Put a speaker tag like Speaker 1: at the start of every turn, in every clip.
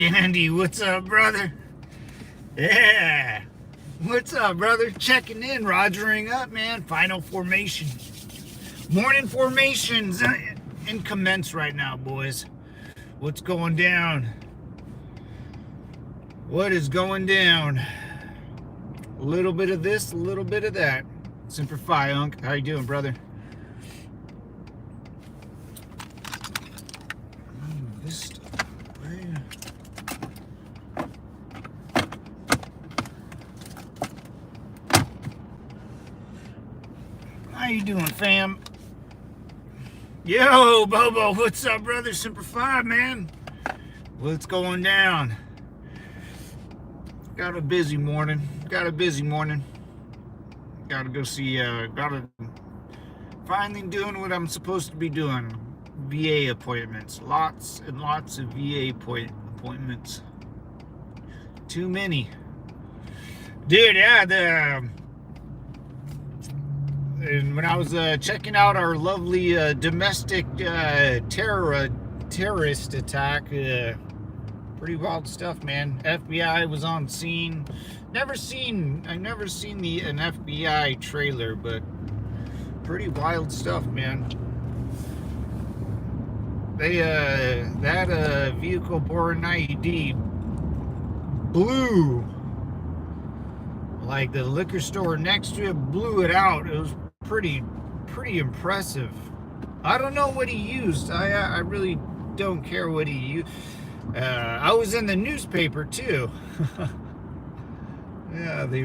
Speaker 1: Andy, what's up, brother? Yeah. What's up, brother? Checking in, rogering up, man. Final formation. Morning formations in commence right now, boys. What's going down? What is going down? A little bit of this, a little bit of that. Semper Fi, Unc. How you doing, brother? This stuff. How you doing, fam? Yo, Bobo, what's up, brother? Semper Fi, man. What's going down? Got a busy morning. Gotta go see, gotta finally doing what I'm supposed to be doing. VA appointments. Lots and lots of VA appointments. Too many. Dude, yeah, and when I was checking out our lovely domestic terrorist attack, pretty wild stuff, man. FBI was on scene. I've never seen an FBI trailer, but pretty wild stuff, man. They that vehicle bore an IED blew, like the liquor store next to it blew it out. It was pretty impressive. I don't know what he used. I really don't care what he used. I was in the newspaper too. Yeah, they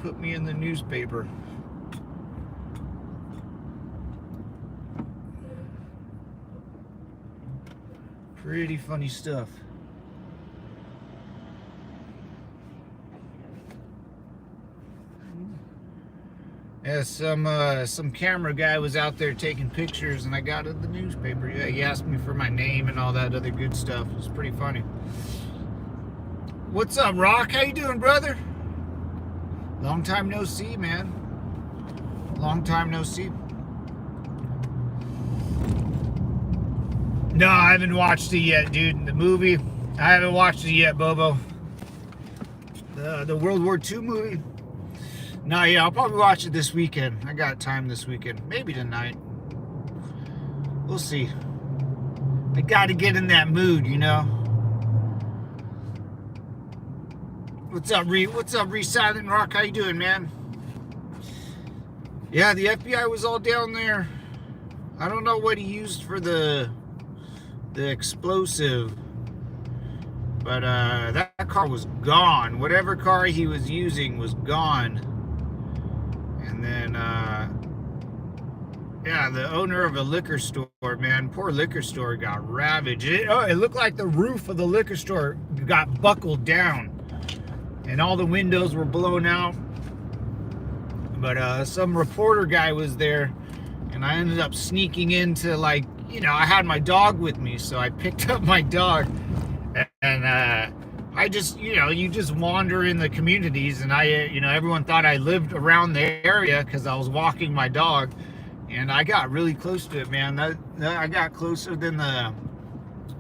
Speaker 1: put me in the newspaper. Pretty funny stuff. Yeah, some camera guy was out there taking pictures, and I got it in the newspaper. Yeah, he asked me for my name and all that other good stuff. It was pretty funny. What's up, Rock? How you doing, brother? Long time no see, man. Long time no see. No, I haven't watched it yet, dude. The movie, I haven't watched it yet, Bobo. The World War II movie. No, yeah, I'll probably watch it this weekend. I got time this weekend. Maybe tonight. We'll see. I gotta get in that mood, you know? What's up, Silent Rock? How you doing, man? Yeah, the FBI was all down there. I don't know what he used for the explosive. But that car was gone. Whatever car he was using was gone. And then, yeah, the owner of a liquor store, man, poor liquor store got ravaged. It looked like the roof of the liquor store got buckled down, and all the windows were blown out. But some reporter guy was there, and I ended up sneaking into, like, you know, I had my dog with me, so I picked up my dog, and I just, you know, you just wander in the communities, and everyone thought I lived around the area because I was walking my dog, and I got really close to it, man. I got closer than the,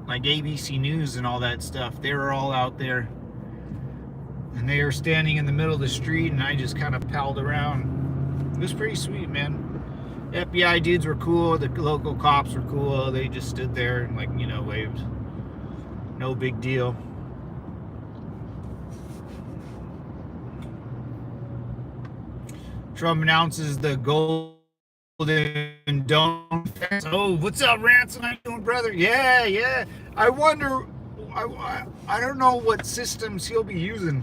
Speaker 1: like, ABC News and all that stuff. They were all out there, and they were standing in the middle of the street, and I just kind of palled around. It was pretty sweet, man. FBI dudes were cool. The local cops were cool. They just stood there and, like, you know, waved. No big deal. Trump announces the Golden Dome. Oh, what's up, Ransom? How you doing, brother? Yeah. I wonder, I don't know what systems he'll be using,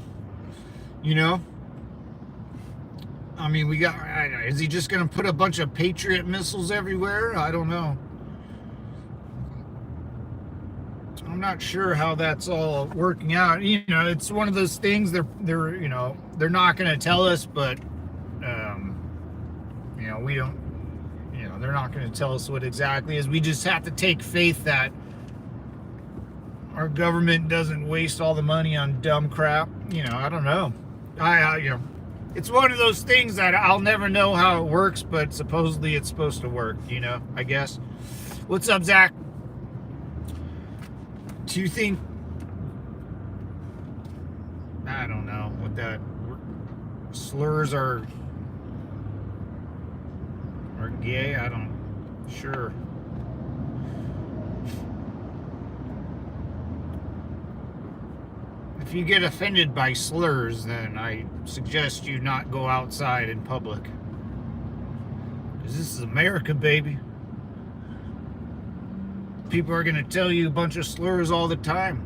Speaker 1: you know? I mean, is he just going to put a bunch of Patriot missiles everywhere? I don't know. I'm not sure how that's all working out. You know, it's one of those things they're not going to tell us, but you know, we don't, you know, they're not going to tell us what exactly is. We just have to take faith that our government doesn't waste all the money on dumb crap. You know, I don't know. You know, it's one of those things that I'll never know how it works, but supposedly it's supposed to work, you know, I guess. What's up, Zach? Do you think, I don't know, what that slurs are gay? I don't, sure. If you get offended by slurs, then I suggest you not go outside in public. Because this is America, baby. People are going to tell you a bunch of slurs all the time.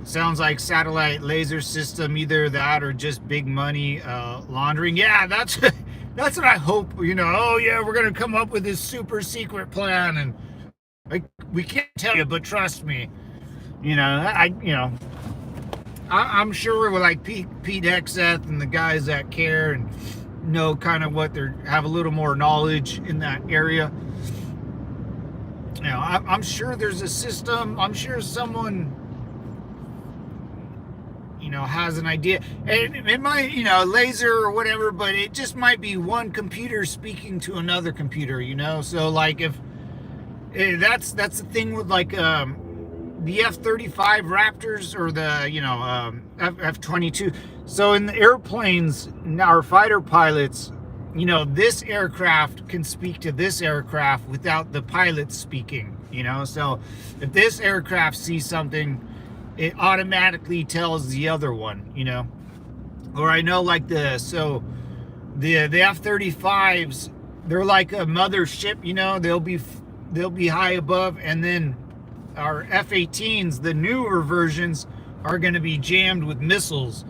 Speaker 1: Sounds like satellite laser system, either that or just big money laundering. Yeah, that's what I hope. You know, oh yeah, we're going to come up with this super secret plan, and we can't tell you, but trust me. You know, I'm sure with like Pete Hegseth and the guys that care and know kind of what they're, have a little more knowledge in that area. You know, I'm sure there's a system. I'm sure someone, you know, has an idea. And it might, you know, laser or whatever, but it just might be one computer speaking to another computer, you know? So like if that's the thing with like the F-35 Raptors or the, you know, F-22. So in the airplanes, our fighter pilots, you know, this aircraft can speak to this aircraft without the pilot speaking, you know? So if this aircraft sees something, it automatically tells the other one, you know? Or I know like the F-35s, they're like a mothership, you know? They'll be high above, and then our F-18s, the newer versions, are going to be jammed with missiles.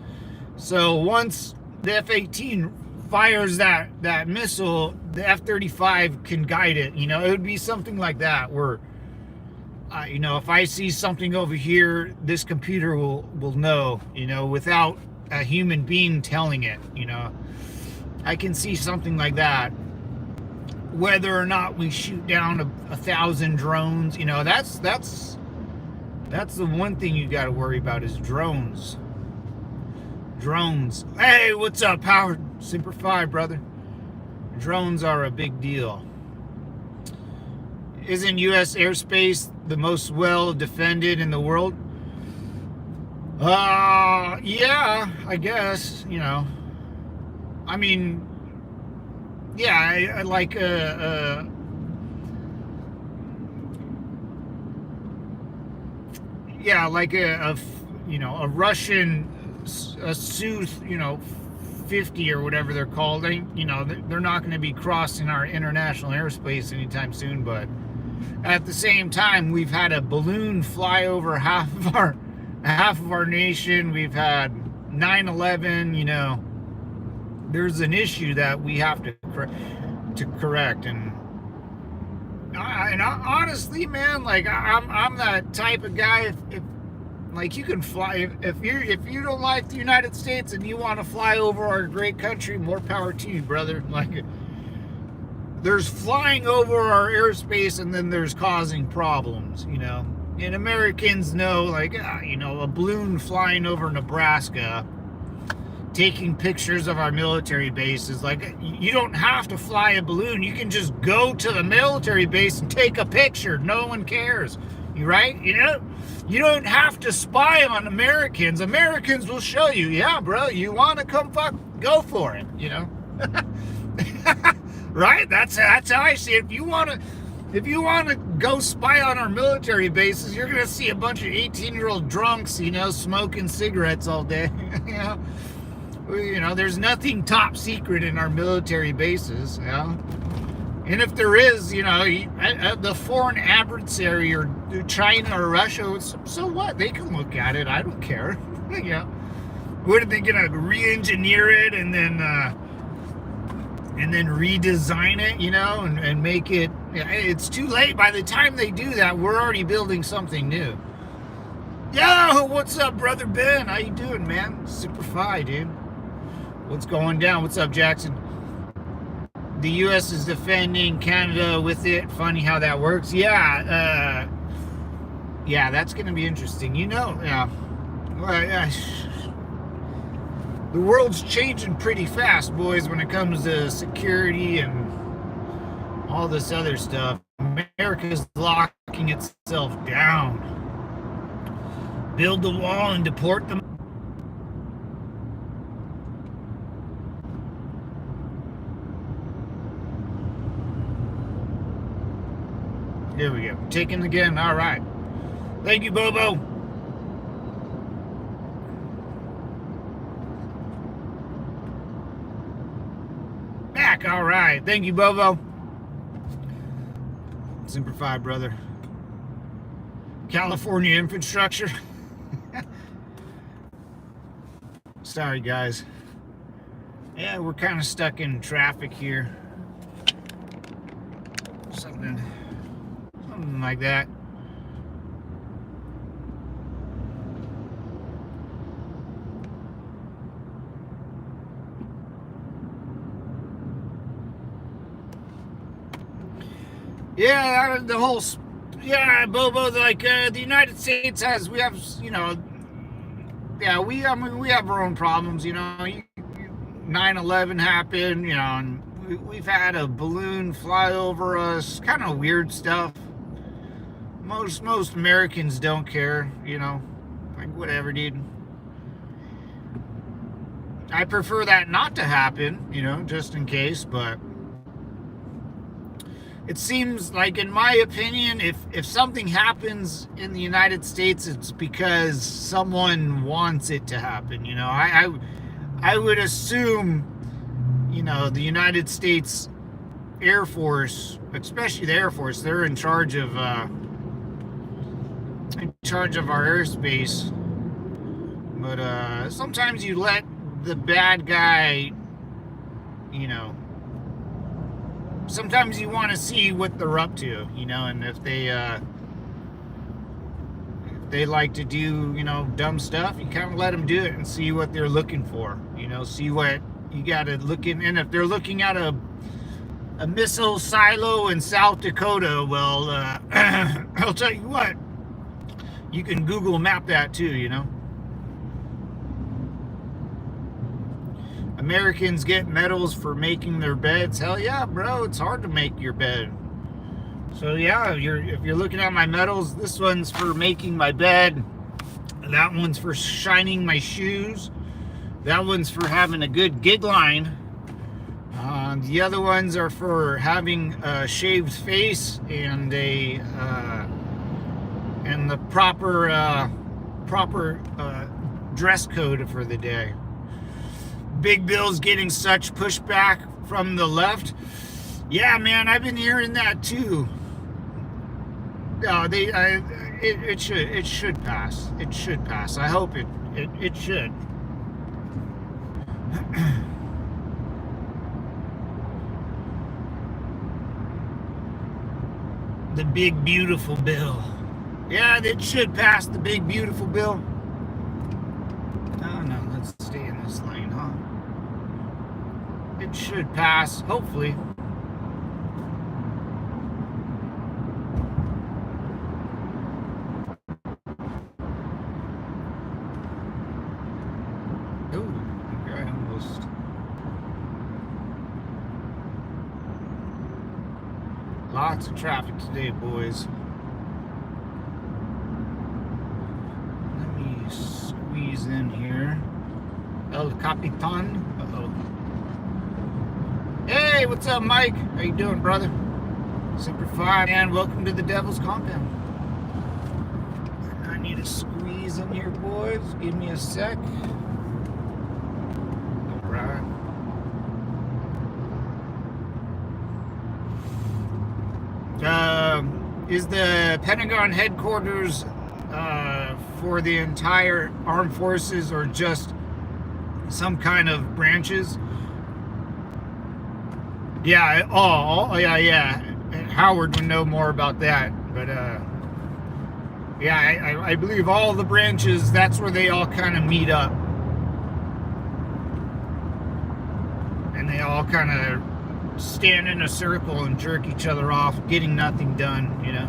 Speaker 1: So once the F-18 fires that missile, the F-35 can guide it. You know, it would be something like that where, you know, if I see something over here, this computer will know, you know, without a human being telling it, you know. I can see something like that. Whether or not we shoot down 1,000 drones, you know, that's the one thing you got to worry about is drones. Drones. Hey, what's up, Howard? Semper Fi, brother. Drones are a big deal. Isn't U.S. airspace the most well defended in the world? Yeah, I guess, you know. I mean, yeah, I like yeah, like you know, a Russian Su, you know, 50 or whatever they're called. You know, they're not going to be crossing our international airspace anytime soon. But at the same time, we've had a balloon fly over half of our nation. We've had 9/11. You know, there's an issue that we have to correct. And honestly, man, like I'm that type of guy. If like you can fly, if you don't like the United States and you want to fly over our great country, more power to you, brother. Like there's flying over our airspace, and then there's causing problems, you know. And Americans know, like, you know, a balloon flying over Nebraska, taking pictures of our military bases. Like, you don't have to fly a balloon. You can just go to the military base and take a picture. No one cares. You right? You know, you don't have to spy on Americans. Americans will show you. Yeah, bro, you want to come go for it. You know, right? That's how I see it. If you want to go spy on our military bases, you're gonna see a bunch of 18-year-old drunks, you know, smoking cigarettes all day. You know, there's nothing top secret in our military bases, you know? And if there is, you know, the foreign adversary or China or Russia, so what? They can look at it. I don't care. You know, what are they gonna re-engineer it and then redesign it? You know, and make it. It's too late. By the time they do that, we're already building something new. Yo, what's up, brother Ben? How you doing, man? Super fi, dude. What's going down? What's up, Jackson? The U.S. is defending Canada with it. Funny how that works. Yeah, yeah, that's going to be interesting. You know, yeah. Well, the world's changing pretty fast, boys, when it comes to security and all this other stuff. America's locking breaking itself down. Build the wall and deport them. Here we go. Taken again. All right. Thank you, Bobo. Back. All right. Thank you, Bobo. Semper Fi, brother. California infrastructure. Sorry, guys. Yeah, we're kind of stuck in traffic here. Something like that. Yeah, the whole, yeah, Bobo, like, the United States has, we have, you know, yeah, we have our own problems, you know. 9/11 happened, you know, and we've had a balloon fly over us, kind of weird stuff. Most Americans don't care, you know, like, whatever, dude. I prefer that not to happen, you know, just in case, but it seems like, in my opinion, if something happens in the United States, it's because someone wants it to happen, you know. I would assume, you know, the United States Air Force, especially the Air Force, they're in charge of our airspace. But sometimes you let the bad guy, you know, sometimes you want to see what they're up to, you know, and if they like to do, you know, dumb stuff, you kind of let them do it and see what they're looking for, you know, see what you got to look in. And if they're looking at a missile silo in South Dakota, well, I'll tell you what, you can Google map that too, you know. Americans get medals for making their beds. Hell yeah, bro, it's hard to make your bed. So yeah, if you're looking at my medals, this one's for making my bed. That one's for shining my shoes. That one's for having a good gig line. The other ones are for having a shaved face and the proper dress code for the day. Big Bill's getting such pushback from the left. Yeah, man, I've been hearing that too. No, it should pass. It should pass. I hope it should. The big beautiful bill. Yeah, it should pass the big beautiful bill. Oh no, let's stay in this lane, huh? It should pass, hopefully. Lots of traffic today, boys. Let me squeeze in here. El Capitan. Uh-oh. Hey, what's up, Mike? How you doing, brother? Semper Fi, and welcome to the Devil's Compound. I need to squeeze in here, boys. Give me a sec. All right. Is the Pentagon headquarters for the entire armed forces or just some kind of branches? Yeah. Oh, yeah. Howard would know more about that, but yeah, I believe all the branches. That's where they all kind of meet up, and they all kind of stand in a circle and jerk each other off, getting nothing done, you know.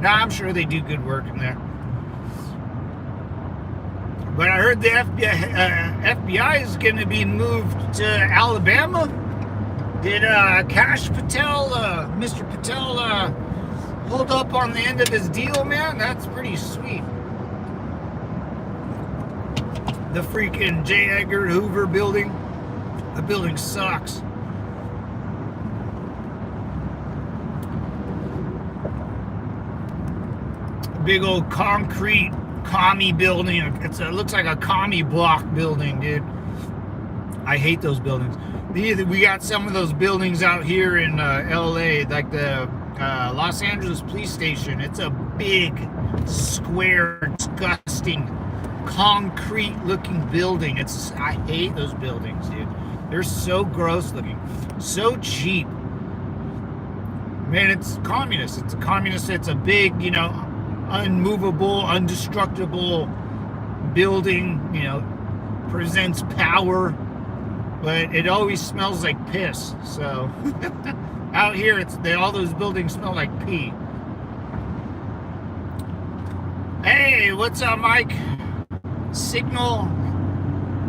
Speaker 1: Now, I'm sure they do good work in there. But I heard the FBI is going to be moved to Alabama. Did Mr. Patel, pulled up on the end of his deal, man. That's pretty sweet. The freaking J. Edgar Hoover building. The building sucks. Big old concrete commie building. It looks like a commie block building, dude. I hate those buildings. We got some of those buildings out here in LA, like the Los Angeles police station. It's a big, square, disgusting, concrete-looking building. I hate those buildings, dude. They're so gross looking, so cheap. Man, it's communist. It's a communist. It's a big, you know, unmovable, indestructible building. You know, presents power, but it always smells like piss. So out here, all those buildings smell like pee. Hey, what's up, Mike? Signal.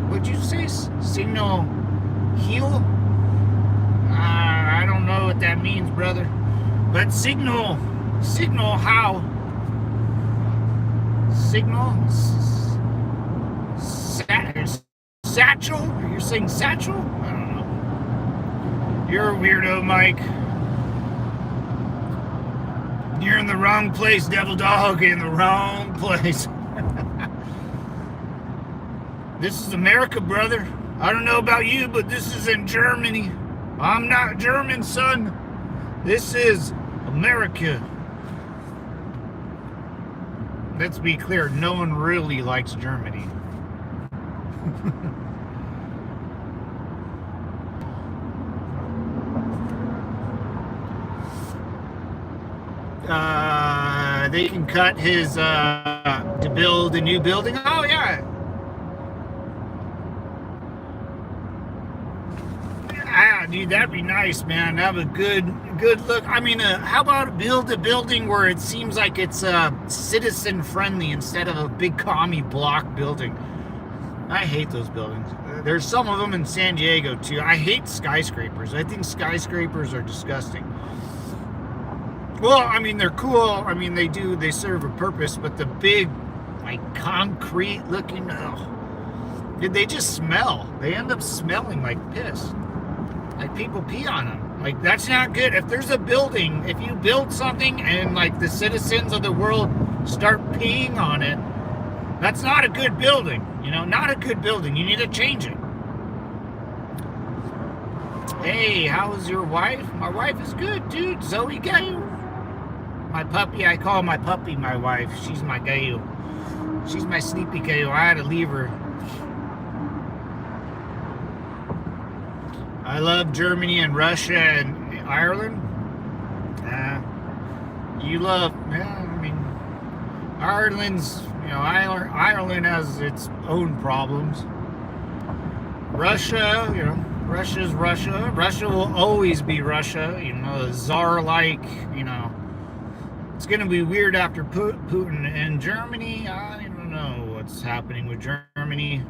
Speaker 1: What'd you say? Signal heal? I don't know what that means, brother. But signal how? Signal? Satchel? You're saying satchel? I don't know. You're a weirdo, Mike. You're in the wrong place, devil dog. In the wrong place. This is America, brother. I don't know about you, but this is in Germany. I'm not German, son. This is America. Let's be clear, no one really likes Germany. They can cut his to build a new building. Oh yeah. Dude, that'd be nice, man. Have a good look. I mean, how about build a building where it seems like it's citizen friendly instead of a big commie block building? I hate those buildings. There's some of them in San Diego too. I hate skyscrapers. I think skyscrapers are disgusting. Well, I mean, they're cool. I mean, they serve a purpose, but the big, like, concrete looking, they just smell. They end up smelling like piss. Like, people pee on them. Like, that's not good. If there's a building, if you build something and, like, the citizens of the world start peeing on it, that's not a good building. You know, not a good building. You need to change it. Hey, how's your wife? My wife is good, dude. Zoe Gale. My puppy, I call my puppy my wife. She's my Gale. She's my sleepy Gale. I had to leave her. I love Germany and Russia and Ireland. You love, I mean, Ireland's, you know, Ireland has its own problems. Russia, you know, Russia's Russia. Russia will always be Russia, you know, czar-like, you know. It's going to be weird after Putin. And Germany, I don't know what's happening with Germany.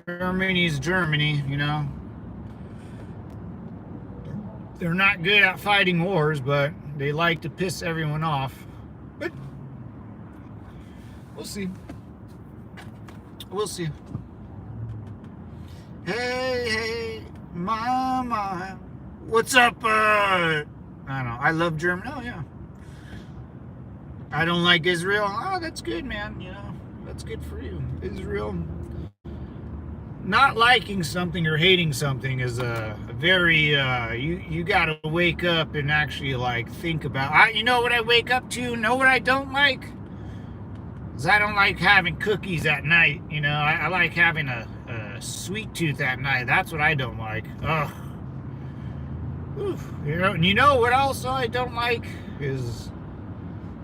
Speaker 1: Germany's Germany, you know. They're not good at fighting wars, but they like to piss everyone off. But we'll see. We'll see. Hey, mama. What's up? I don't know. I love Germany. Oh, yeah. I don't like Israel. Oh, that's good, man. You know, that's good for you. Israel. Not liking something or hating something is a very, you got to wake up and actually, like, think about, you know what I wake up to? Know what I don't like? Is I don't like having cookies at night. You know, I like having a sweet tooth at night. That's what I don't like. Ugh. Oof. You know, and you know what else I don't like is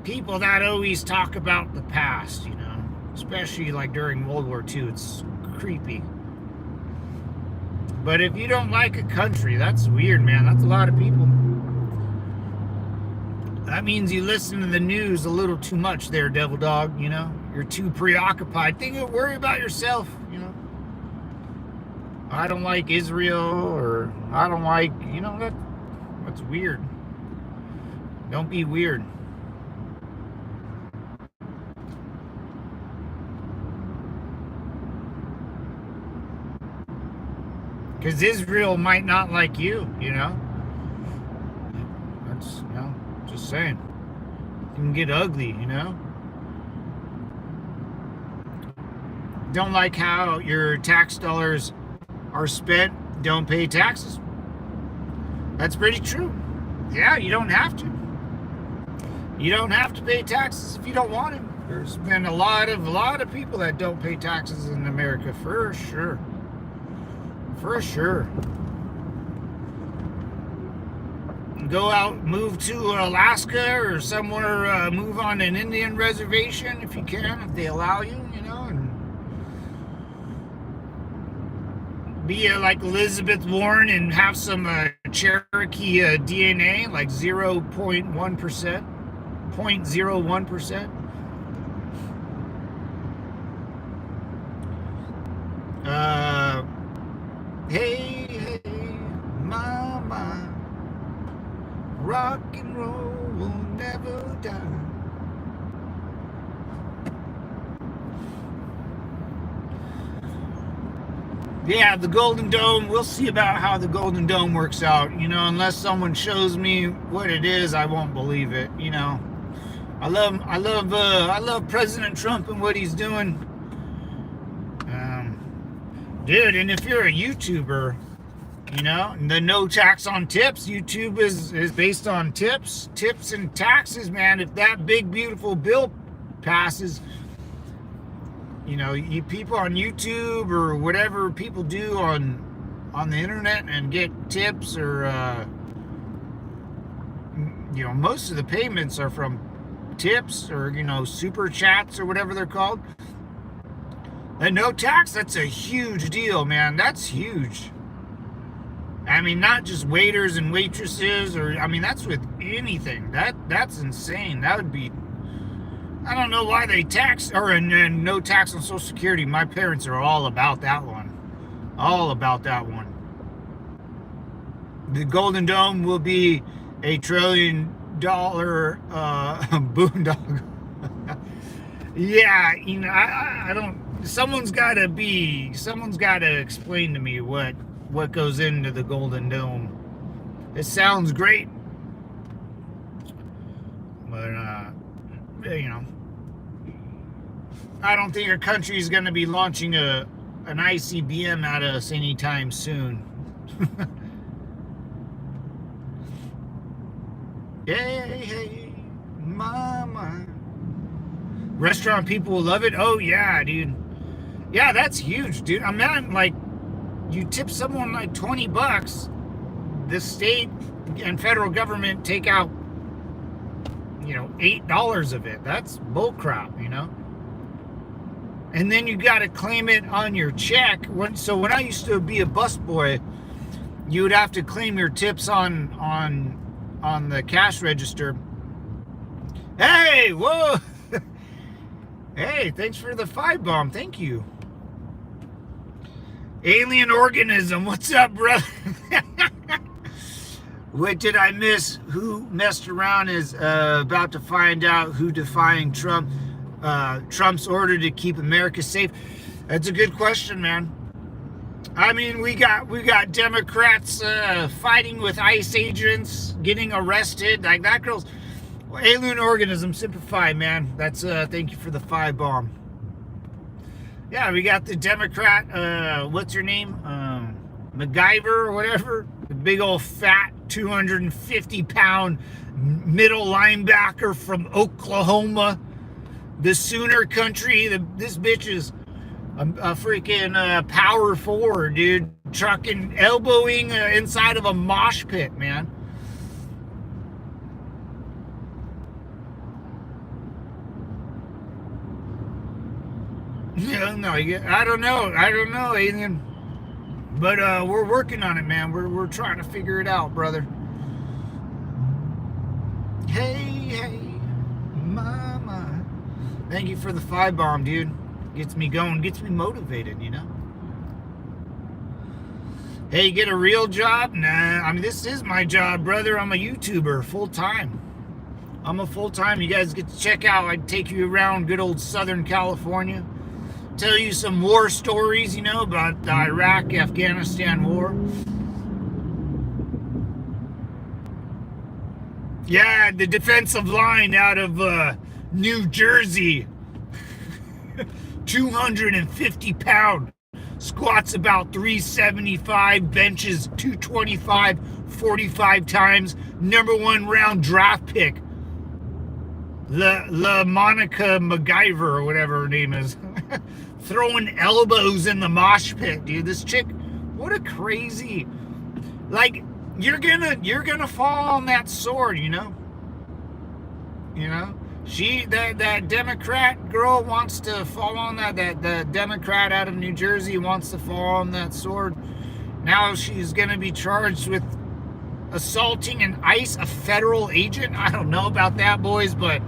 Speaker 1: people that always talk about the past, you know, especially like during World War II. It's creepy. But if you don't like a country, that's weird, man. That's a lot of people. That means you listen to the news a little too much there, devil dog, you know? You're too preoccupied. Worry about yourself, you know? I don't like Israel, or I don't like, you know, that's weird. Don't be weird. Because Israel might not like you, you know? That's, you know, just saying. It can get ugly, you know? Don't like how your tax dollars are spent, don't pay taxes. That's pretty true. Yeah, you don't have to. You don't have to pay taxes if you don't want to. There's been a lot of people that don't pay taxes in America, for sure. For sure. Go out, move to Alaska or somewhere, move on an Indian reservation if you can, if they allow you, you know, and be like Elizabeth Warren and have some Cherokee DNA, like 0.1%, 0.01%. Hey, hey, mama, rock and roll will never die. Yeah, the Golden Dome, we'll see about how the Golden Dome works out. You know, unless someone shows me what it is, I won't believe it, you know. I love President Trump and what he's doing. Dude, and if you're a YouTuber, you know, the no tax on tips, YouTube is based on tips and taxes, man. If that big, beautiful bill passes, you know, you people on YouTube or whatever people do on the internet and get tips or, you know, most of the payments are from tips or, you know, super chats or whatever they're called. And no tax, that's a huge deal, man. That's huge. I mean, not just waiters and waitresses, or I mean, that's with anything. That's insane. That would be. I don't know why they tax or and no tax on Social Security. My parents are all about that one. All about that one. The Golden Dome will be $1 trillion boondoggle. Yeah, you know, I don't. Someone's got to explain to me what goes into the Golden Dome. It sounds great, but you know, I don't think our country is going to be launching an ICBM at us anytime soon. Hey, mama. Restaurant people will love it. Oh yeah, dude. Yeah, that's huge, dude. I mean, like, you tip someone like $20, the state and federal government take out, you know, $8 of it. That's bullcrap, you know. And then you got to claim it on your check. So when I used to be a busboy, you would have to claim your tips on the cash register. Hey, whoa. Hey, thanks for the 5 bomb. Thank you. Alien organism. What's up, brother? What did I miss? Who messed around is about to find out who defying Trump. Trump's order to keep America safe. That's a good question, man. I mean, we got Democrats fighting with ICE agents, getting arrested. Like that girl's alien organism. Simplify, man. That's thank you for the 5 bomb. Yeah, we got the Democrat. What's her name? MacGyver or whatever. The big old fat 250-pound middle linebacker from Oklahoma, the Sooner country. This bitch is a freaking power forward, dude. Trucking, elbowing inside of a mosh pit, man. Yeah, no, I don't know, alien. But we're working on it, man. We're trying to figure it out, brother. Hey, mama. Thank you for the 5 bomb, dude. Gets me going, gets me motivated, you know. Hey, get a real job? Nah, I mean, this is my job, brother. I'm a YouTuber full time. I'm a full-time. You guys get to check out. I'd take you around good old Southern California. Tell you some war stories, about the Iraq-Afghanistan war. Yeah, the defensive line out of New Jersey. 250 pound. Squats about 375, benches 225, 45 times. Number 1 round draft pick. La Monica MacGyver, or whatever her name is. Throwing elbows in the mosh pit, dude. This chick, what a crazy, like, you're gonna fall on that sword, She, that Democrat girl wants to fall on that the Democrat out of New Jersey wants to fall on that sword. Now she's gonna be charged with assaulting a federal agent. I don't know about that, boys, but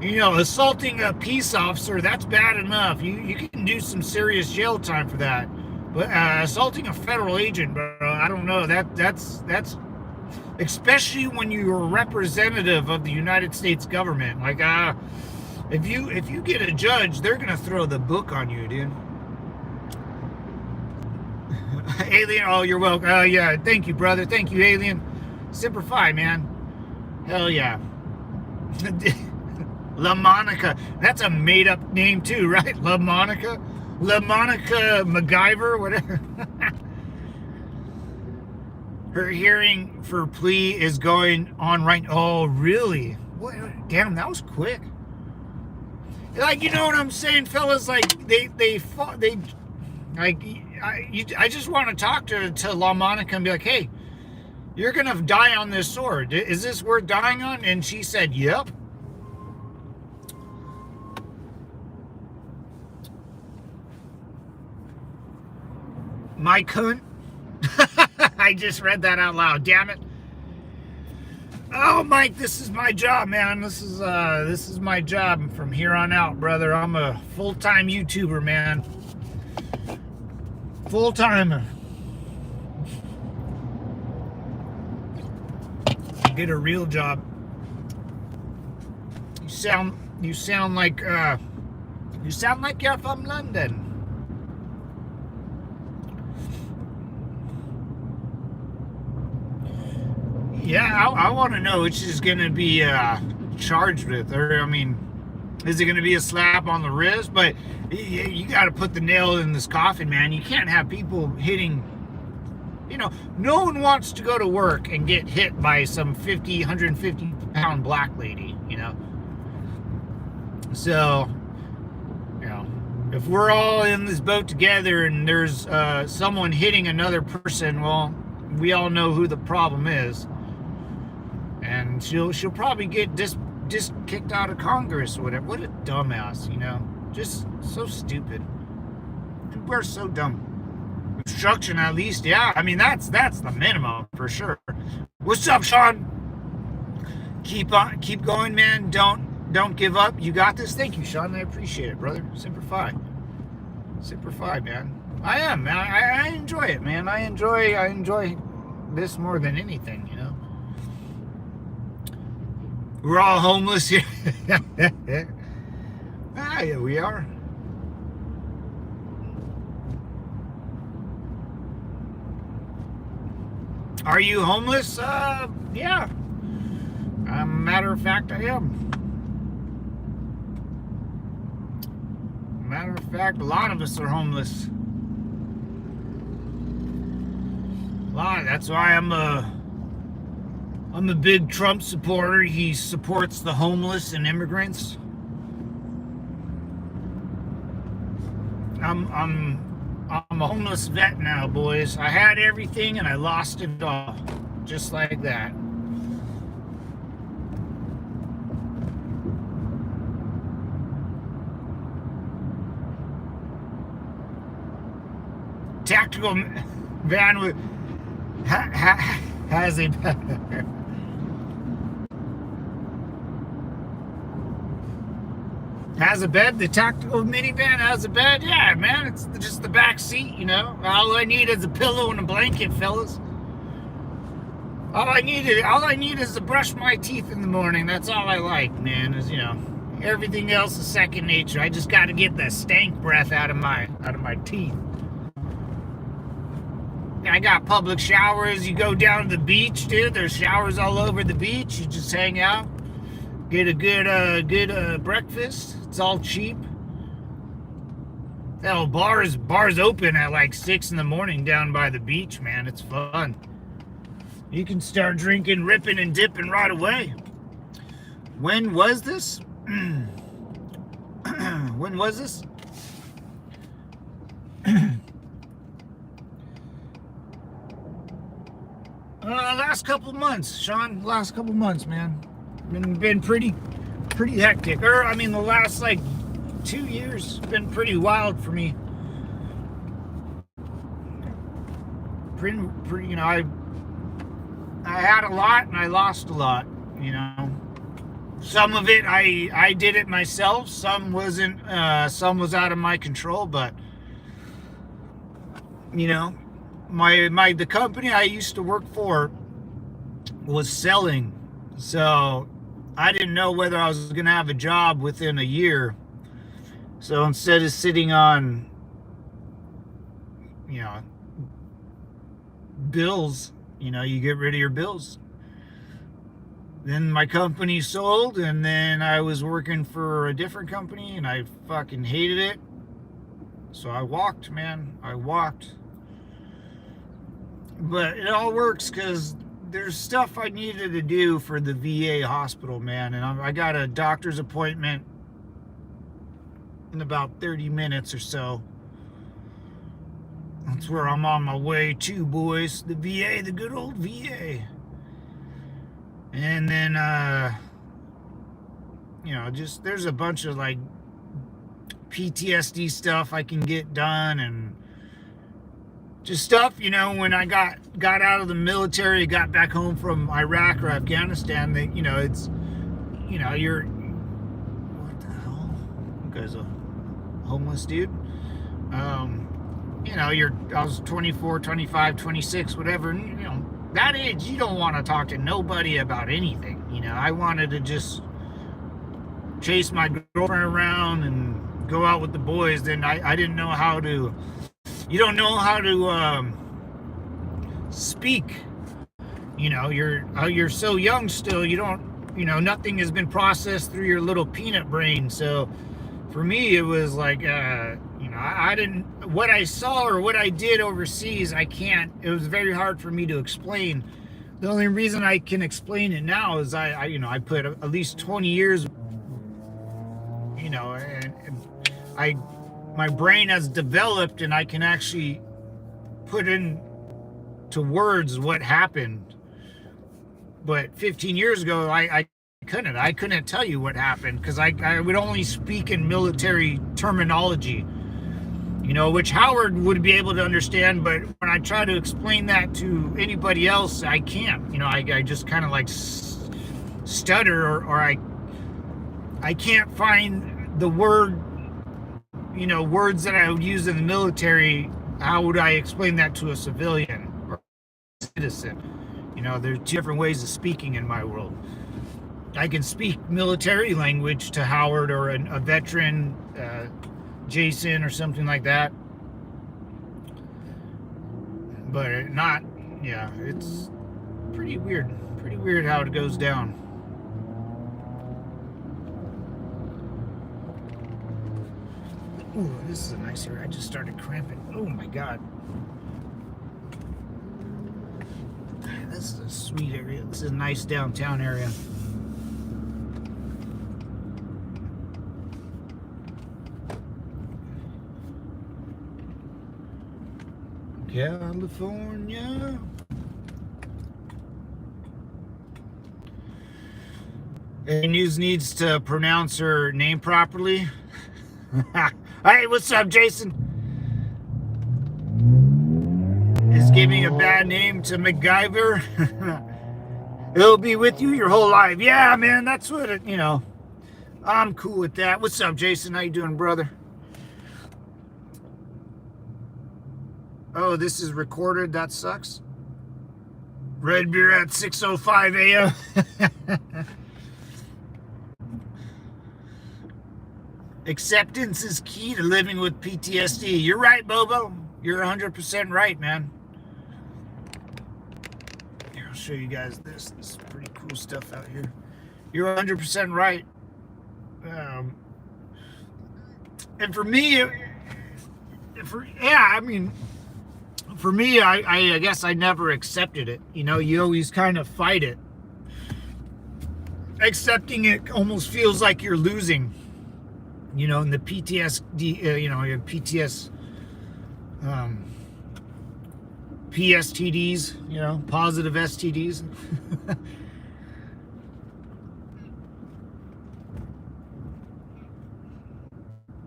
Speaker 1: assaulting a peace officer, that's bad enough. You can do some serious jail time for that. But assaulting a federal agent, bro, I don't know. That's especially when you're a representative of the United States government. Like, if you get a judge, they're gonna throw the book on you, dude. Alien, oh, you're welcome. Yeah, thank you, brother. Thank you, Alien. Semper Fi, man. Hell yeah. La Monica. That's a made-up name too, right? La Monica? La Monica MacGyver, whatever. Her hearing for plea is going on right. Oh, really? What? Damn, that was quick. Like, you know what I'm saying, fellas? Like, I just want to talk to La Monica and be like, hey, you're gonna die on this sword. Is this worth dying on? And she said, yep. My cunt. I just read that out loud. Damn it. Oh, Mike, this is my job, man. This is my job from here on out, brother. I'm a full-time YouTuber, man. Full-timer. Get a real job. You sound like you're from London. Yeah, I want to know which is going to be charged with, or I mean, is it going to be a slap on the wrist? But you got to put the nail in this coffin, man. You can't have people hitting. No one wants to go to work and get hit by some 150 pound black lady. So, if we're all in this boat together and there's someone hitting another person, well, we all know who the problem is. And she'll probably get just kicked out of Congress or whatever. What a dumbass, just so stupid. People are so dumb. Obstruction, at least, yeah. I mean, that's the minimum for sure. What's up, Sean? Keep going, man. Don't give up. You got this. Thank you, Sean. I appreciate it, brother. Semper Fi, man. I am, man. I enjoy it, man. I enjoy this more than anything, We're all homeless here. Yeah, we are. Are you homeless? Yeah. Matter of fact, I am. Matter of fact, a lot of us are homeless. That's why I'm a big Trump supporter. He supports the homeless and immigrants. I'm a homeless vet now, boys. I had everything and I lost it all. Just like that. Tactical van with has a has a bed. The tactical minivan has a bed. Yeah, man, it's just the back seat. All I need is a pillow and a blanket, fellas. All I need is to brush my teeth in the morning. That's all I like, man. Is everything else is second nature. I just got to get the stank breath out of my teeth. I got public showers. You go down to the beach, dude. There's showers all over the beach. You just hang out, get a good breakfast. It's all cheap. Hell, bars open at like 6 in the morning down by the beach, man. It's fun. You can start drinking, ripping, and dipping right away. When was this? When was this? Last couple months, Sean. Last couple months, man. Been pretty hectic. The last like 2 years been pretty wild for me. I had a lot and I lost a lot. Some of it I did it myself. Some wasn't. Some was out of my control. But the company I used to work for was selling, so I didn't know whether I was going to have a job within a year. So instead of sitting on, bills, you get rid of your bills. Then my company sold, and then I was working for a different company, and I fucking hated it. So I walked, man. I walked. But it all works because there's stuff I needed to do for the VA hospital, man. And I got a doctor's appointment in about 30 minutes or so. That's where I'm on my way to, boys. The VA, the good old VA. And then, just there's a bunch of like PTSD stuff I can get done, and just stuff, when I got out of the military, got back home from Iraq or Afghanistan, that, it's, you're, what the hell? You guys a homeless dude? I was 24, 25, 26, whatever, and, that age, you don't want to talk to nobody about anything. I wanted to just chase my girlfriend around and go out with the boys. Then I didn't know how to, you don't know how to speak. You're so young still, you don't, nothing has been processed through your little peanut brain. So for me, it was like, I didn't, what I saw or what I did overseas, it was very hard for me to explain. The only reason I can explain it now is I put at least 20 years, and my brain has developed, and I can actually put into words what happened. But 15 years ago, I couldn't tell you what happened, because I would only speak in military terminology, which Howard would be able to understand. But when I try to explain that to anybody else, I can't. I just kind of like stutter, or I can't find the word, words that I would use in the military. How would I explain that to a civilian or a citizen? There's two different ways of speaking in my world. I can speak military language to Howard or a veteran, Jason or something like that. But it's pretty weird. Pretty weird how it goes down. Ooh, this is a nice area. I just started cramping. Oh my God. This is a sweet area. This is a nice downtown area. California. Hey, News needs to pronounce her name properly. Hey, what's up, Jason? Is giving a bad name to MacGyver. It'll be with you your whole life. Yeah, man, that's what it, I'm cool with that. What's up, Jason? How you doing, brother? Oh, this is recorded. That sucks. Red beer at 6:05 a.m. Acceptance is key to living with PTSD. You're right, Bobo. You're 100% right, man. Here, I'll show you guys this. This is pretty cool stuff out here. You're 100% right. And for me, for me, I guess I never accepted it. You know, you always kind of fight it. Accepting it almost feels like you're losing. You know, in the PTSD, your PSTDs, you know, positive STDs.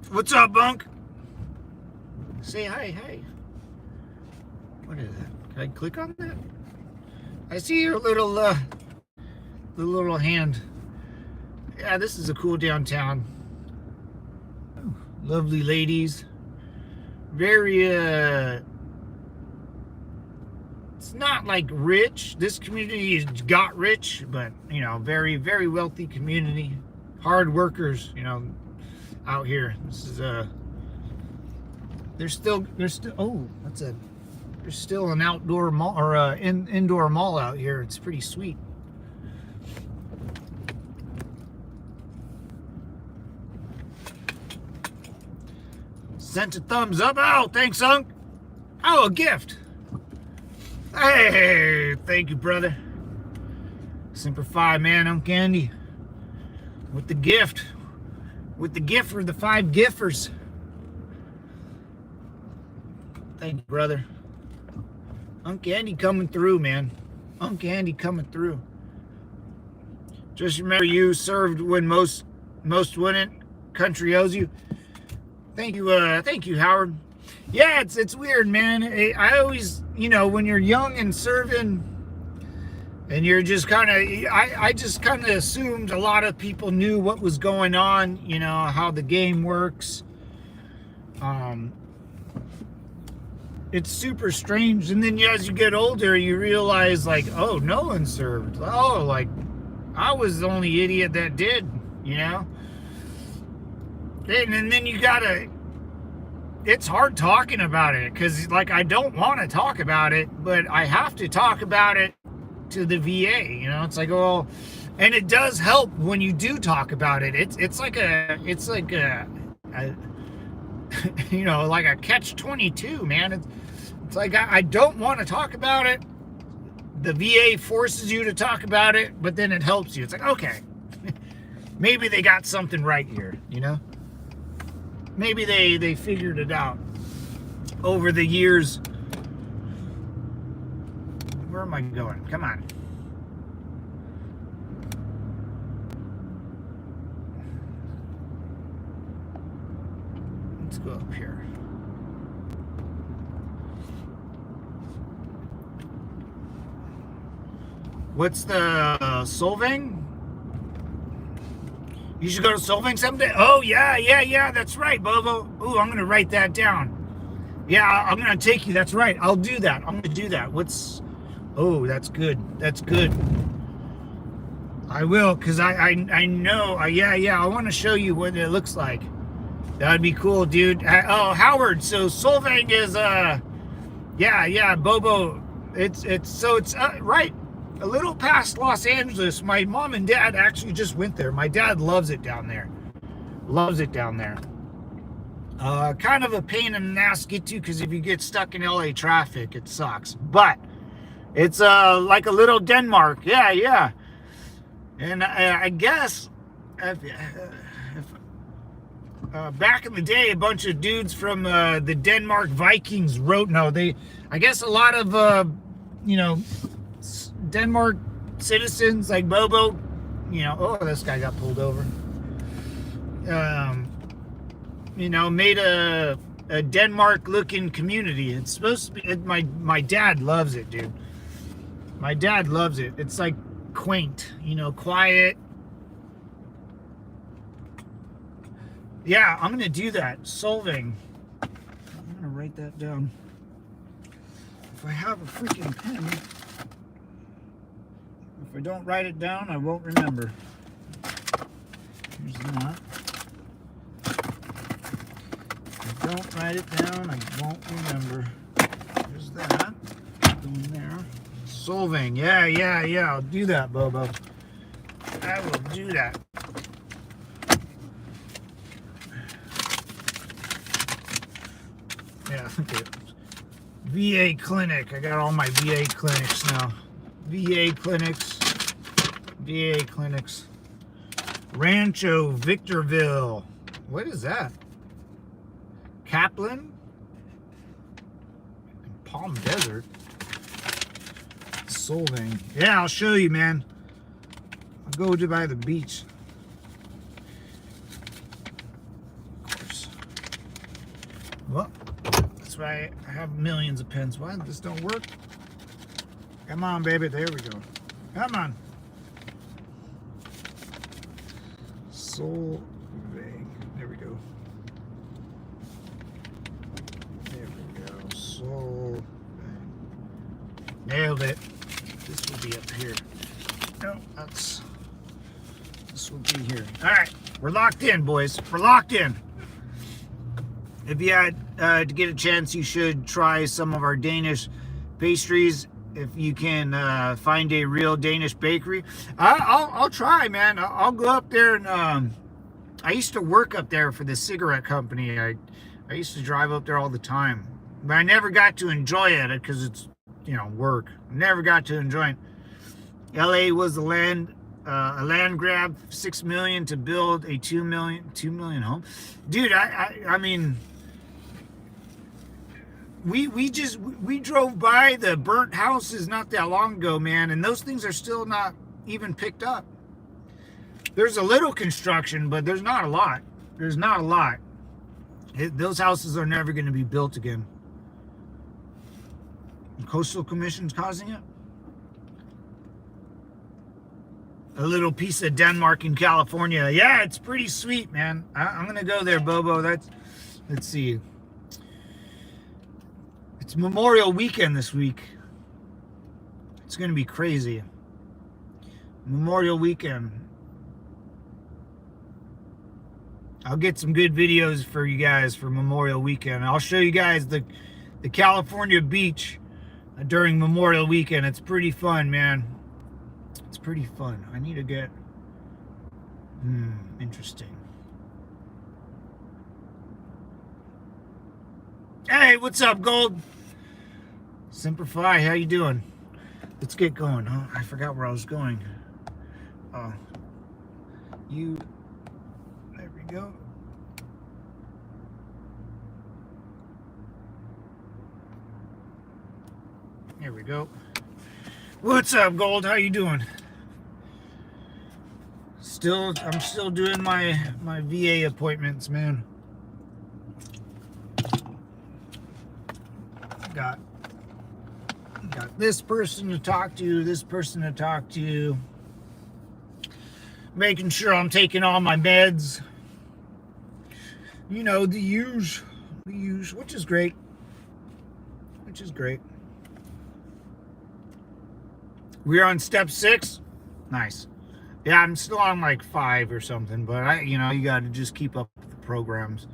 Speaker 1: What's up, Bunk? Say hi, hey. What is that? Can I click on that? I see your little, the little hand. Yeah, this is a cool downtown. Lovely ladies. Very, it's not like rich. This community got rich, but, you know, very, very wealthy community. Hard workers, you know, out here. This is, there's still, oh, there's still an outdoor mall, or indoor mall out here. It's pretty sweet. Sent a thumbs up. Oh, thanks, Unc. Oh, a gift. Hey, thank you, brother. Semper Fi, man, Unc Andy. With the gift. With the gift for the 5 gifters. Thank you, brother. Unc Andy coming through, man. Unc Andy coming through. Just remember, you served when most wouldn't. Country owes you. Thank you, Howard. Yeah, it's weird, man. I always, you know, when you're young and serving, and you're just kind of, I just kind of assumed a lot of people knew what was going on, you know, how the game works. It's super strange. And then as you get older, you realize, like, oh, no one served. Oh, like, I was the only idiot that did, you know? And then you gotta, it's hard talking about it, because, like, I don't want to talk about it, but I have to talk about it to the VA, you know? It's like, oh, and it does help when you do talk about it. It's like a you know, like a catch-22, man. It's like, I don't want to talk about it. The VA forces you to talk about it, but then it helps you. It's like, okay, maybe they got something right here, you know? Maybe they figured it out over the years. Where am I going? Come on. Let's go up here. What's the Solvang? You should go to Solvang someday. Oh, yeah, that's right, Bobo. Ooh, I'm going to write that down. Yeah, I'm going to take you. That's right. I'll do that. I'm going to do that. Oh, that's good. That's good. I will, because I know. Yeah, I want to show you what it looks like. That'd be cool, dude. Oh, Howard, so Solvang is, yeah, Bobo. It's right. A little past Los Angeles. My mom and dad actually just went there. My dad loves it down there. Loves it down there. Kind of a pain in the ass to get to, because if you get stuck in LA traffic, it sucks. But it's like a little Denmark. Yeah. And I guess back in the day, a bunch of dudes from the Denmark Vikings wrote. I guess a lot of you know, Denmark citizens like Bobo, you know, oh, this guy got pulled over. You know, made a Denmark-looking community. It's supposed to be. My dad loves it, dude. My dad loves it. It's like quaint, you know, quiet. Yeah, I'm gonna do that. Solving. I'm gonna write that down. If I have a freaking pen. If I don't write it down, I won't remember. Here's that. If I don't write it down, I won't remember. Here's that. Going there. Solving. Yeah. I'll do that, Bobo. I will do that. Yeah, okay. VA clinic. I got all my VA clinics now. VA clinics. Rancho Victorville. What is that? Kaplan? Palm Desert. Solving. Yeah, I'll show you, man. I'll go to by the beach. Of course. Well, that's why I have millions of pens. Why this don't work? Come on, baby. There we go. Come on. Solving. There we go. There we go. Solving. Nailed it. This will be up here. No, this will be here. All right, we're locked in, boys. We're locked in. If you had to get a chance, you should try some of our Danish pastries. If you can find a real Danish bakery, I'll try, man. I'll go up there and I used to work up there for the cigarette company. I used to drive up there all the time, but I never got to enjoy it because it's, you know, work. Never got to enjoy it. LA was a land grab, $6 million to build a 2 million home. Dude, I mean, we drove by the burnt houses not that long ago, man, and those things are still not even picked up. There's a little construction, but there's not a lot. There's not a lot. Those houses are never going to be built again. The Coastal Commission's causing it. A little piece of Denmark in California. Yeah, it's pretty sweet, man. I'm going to go there, Bobo. Let's see. It's Memorial Weekend this week. It's going to be crazy. Memorial Weekend. I'll get some good videos for you guys for Memorial Weekend. I'll show you guys the California beach during Memorial Weekend. It's pretty fun, man. It's pretty fun. I need to get... interesting. Hey, what's up, Gold? Simplify, how you doing? Let's get going, huh? I forgot where I was going. Oh. There we go. There we go. What's up, Gold? How you doing? I'm still doing my VA appointments, man. Got this person to talk to, this person to talk to. Making sure I'm taking all my meds. You know, the usual, which is great. We're on step 6. Nice. Yeah, I'm still on like 5 or something, but you got to just keep up with the programs.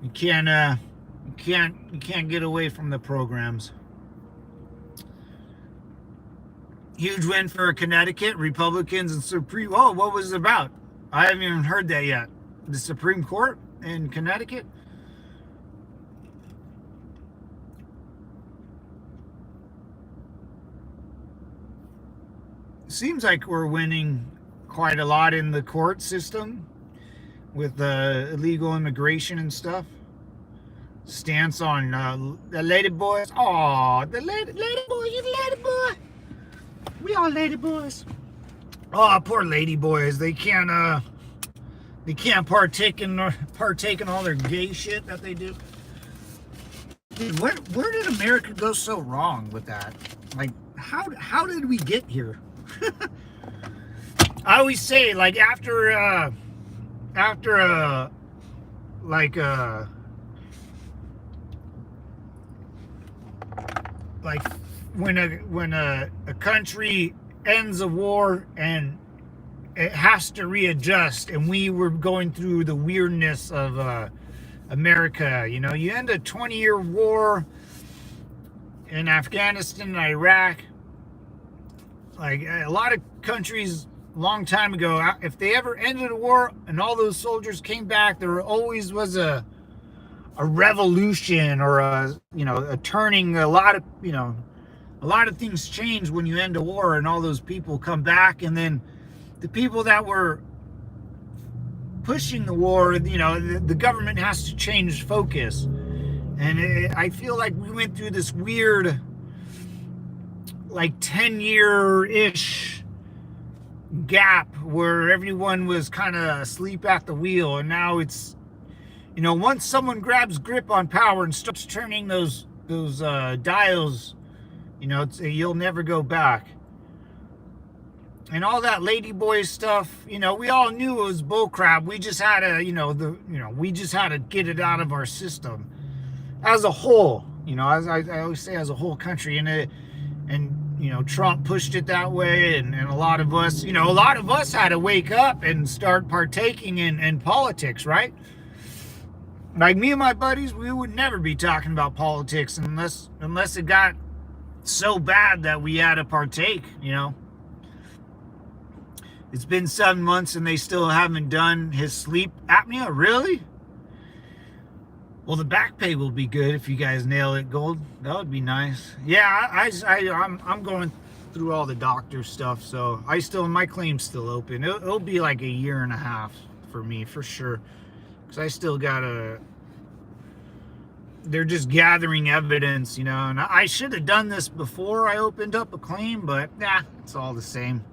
Speaker 1: You can't get away from the programs. Huge win for Connecticut, Republicans and Supreme. Oh, what was it about? I haven't even heard that yet. The Supreme Court in Connecticut. Seems like we're winning quite a lot in the court system with illegal immigration and stuff. Stance on the lady boys. Oh, the lady boy, you lady boy. We all lady boys. Oh, poor lady boys. They can't partake in all their gay shit that they do. Dude, where did America go so wrong with that? Like, how did we get here? I always say, like, after when a country ends a war and it has to readjust, and we were going through the weirdness of America. You know, you end a 20-year war in Afghanistan and Iraq. Like a lot of countries a long time ago, if they ever ended a war and all those soldiers came back, there always was a revolution or a turning. A lot of things change when you end a war and all those people come back, and then the people that were pushing the war, the government has to change focus. And I feel like we went through this weird, like 10-year-ish gap where everyone was kind of asleep at the wheel. And now it's, once someone grabs grip on power and starts turning those dials, you'll never go back. And all that ladyboy stuff, we all knew it was bullcrap. We just had to get it out of our system as a whole. As I always say, as a whole country, and Trump pushed it that way, and a lot of us, had to wake up and start partaking in politics, right? Like me and my buddies, we would never be talking about politics unless it got so bad that we had to partake. It's been 7 months and they still haven't done his sleep apnea. Really? Well, the back pay will be good if you guys nail it, Gold. That would be nice. Yeah, I'm going through all the doctor stuff, so my claim's still open. It'll be like a year and a half for me, for sure. Because I still gotta... They're just gathering evidence, and I should have done this before I opened up a claim, but it's all the same.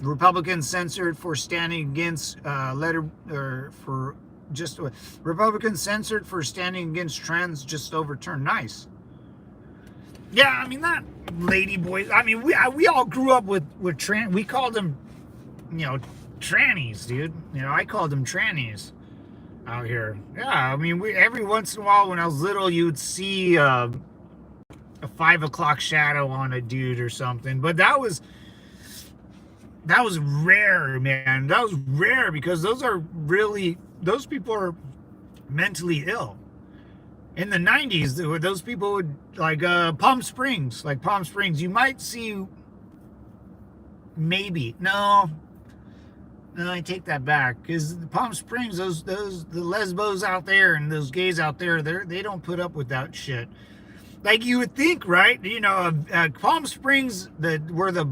Speaker 1: Republicans censored for standing against Republicans censored for standing against trans just overturned. Nice. Yeah, I mean that lady boys. I mean we all grew up with trans. We called them, trannies, dude. I called them trannies out here. Yeah, I mean every once in a while when I was little, you'd see a 5 o'clock shadow on a dude or something, but that was rare, man. That was rare because those people are mentally ill. In the 90s, those people would, like Palm Springs, you might see, maybe, no, I take that back, because Palm Springs, the lesbos out there and those gays out there, they don't put up with that shit. Like you would think, right? Palm Springs, where the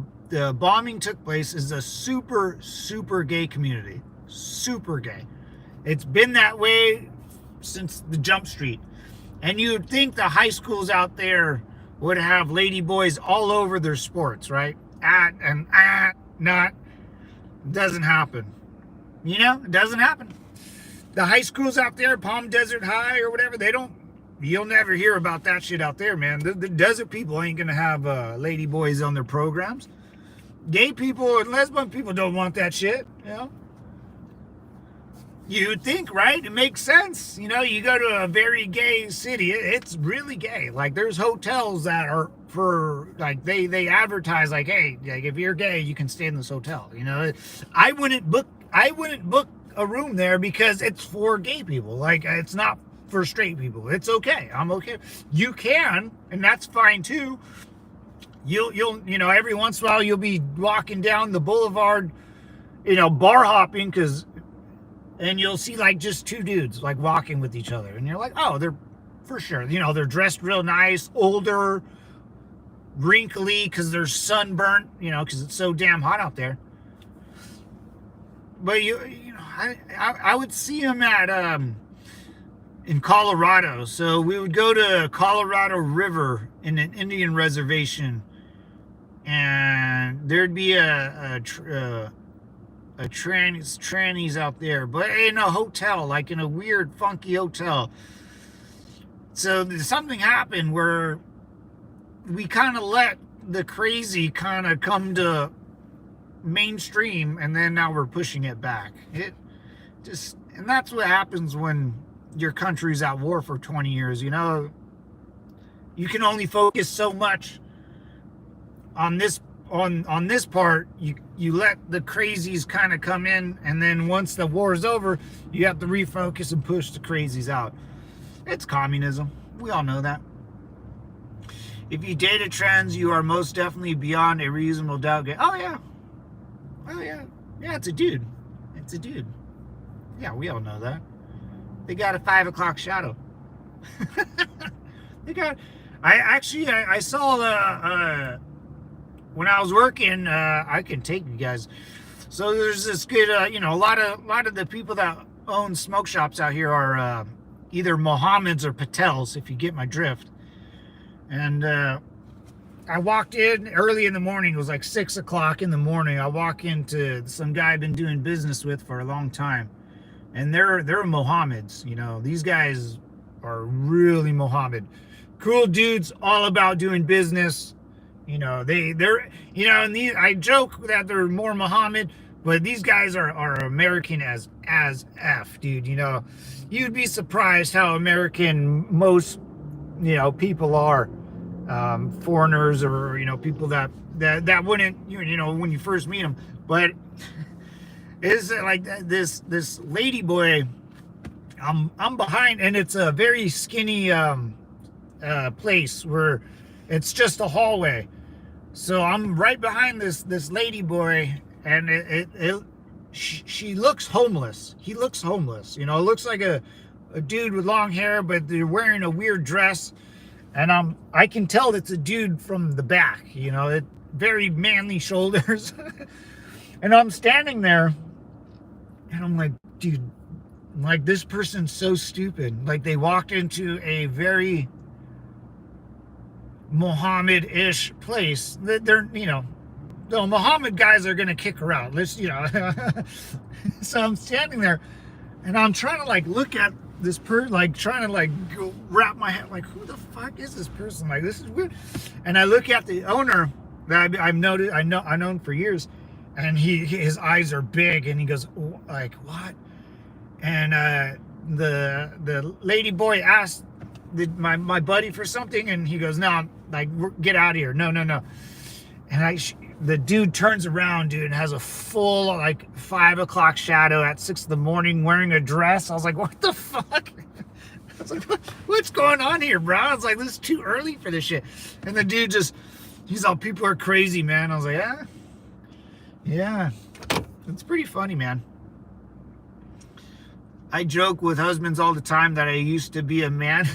Speaker 1: bombing took place, is a super, super gay community. Super gay. It's been that way since the Jump Street. And you'd think the high schools out there would have lady boys all over their sports, right? Not. Doesn't happen. It doesn't happen. The high schools out there, Palm Desert High or whatever, you'll never hear about that shit out there, man. The desert people ain't gonna have lady boys on their programs. Gay people and lesbian people don't want that shit, You'd think, right? It makes sense. You go to a very gay city, it's really gay. Like there's hotels that are for, like they advertise like, hey, like if you're gay, you can stay in this hotel. I wouldn't book a room there because it's for gay people. Like it's not for straight people. It's okay. I'm okay. You can, and that's fine too. You'll every once in a while you'll be walking down the boulevard, bar hopping, and you'll see like just two dudes like walking with each other, and you're like, oh, they're for sure, they're dressed real nice, older, wrinkly, because they're sunburnt, because it's so damn hot out there. But I would see them at in Colorado. So we would go to Colorado River in an Indian reservation, and there'd be a trannies out there, but in a hotel, like in a weird, funky hotel. So something happened where we kind of let the crazy kind of come to mainstream, and then now we're pushing it back. And that's what happens when your country's at war for 20 years. You can only focus so much on on this part, you let the crazies kind of come in, and then once the war is over, you have to refocus and push the crazies out. It's communism. We all know that. If you date a trans, you are most definitely beyond a reasonable doubt. Oh yeah, yeah, it's a dude. It's a dude. Yeah, we all know that. They got a 5 o'clock shadow. They got. I saw when I was working. I can take you guys. So there's this good. A lot of the people that own smoke shops out here are either Mohammeds or Patels, if you get my drift. And I walked in early in the morning. It was like 6 o'clock in the morning. I walk into some guy I've been doing business with for a long time, and they're Mohammeds. These guys are really Mohammed. Cool dudes, all about doing business. They're and I joke that they're more Mohammed, but these guys are American as F, dude. You'd be surprised how American most people are. Foreigners, or people that wouldn't, when you first meet them. But it's like this lady boy. I'm behind, and it's a very skinny place where it's just a hallway. So I'm right behind this lady boy, and she looks homeless. He looks homeless. It looks like a dude with long hair, but they're wearing a weird dress. And I can tell it's a dude from the back, it very manly shoulders. And I'm standing there, and I'm like, dude, like, this person's so stupid. Like, they walked into a very Mohammed-ish place. They're, the Mohammed guys are gonna kick her out. So I'm standing there, and I'm trying to look at this person, trying to go wrap my head, who the fuck is this person? This is weird. And I look at the owner that I've noticed, I've known for years, and his eyes are big, and he goes, what? And the lady boy asked my buddy for something, and he goes, no, get out of here, no. And the dude turns around, dude, and has a full 5 o'clock shadow at 6 in the morning, wearing a dress. I was like, what the fuck? I was like, what's going on here, bro? I was like, this is too early for this shit. And the dude he's all, people are crazy, man. I was like, yeah, it's pretty funny, man. I joke with husbands all the time that I used to be a man.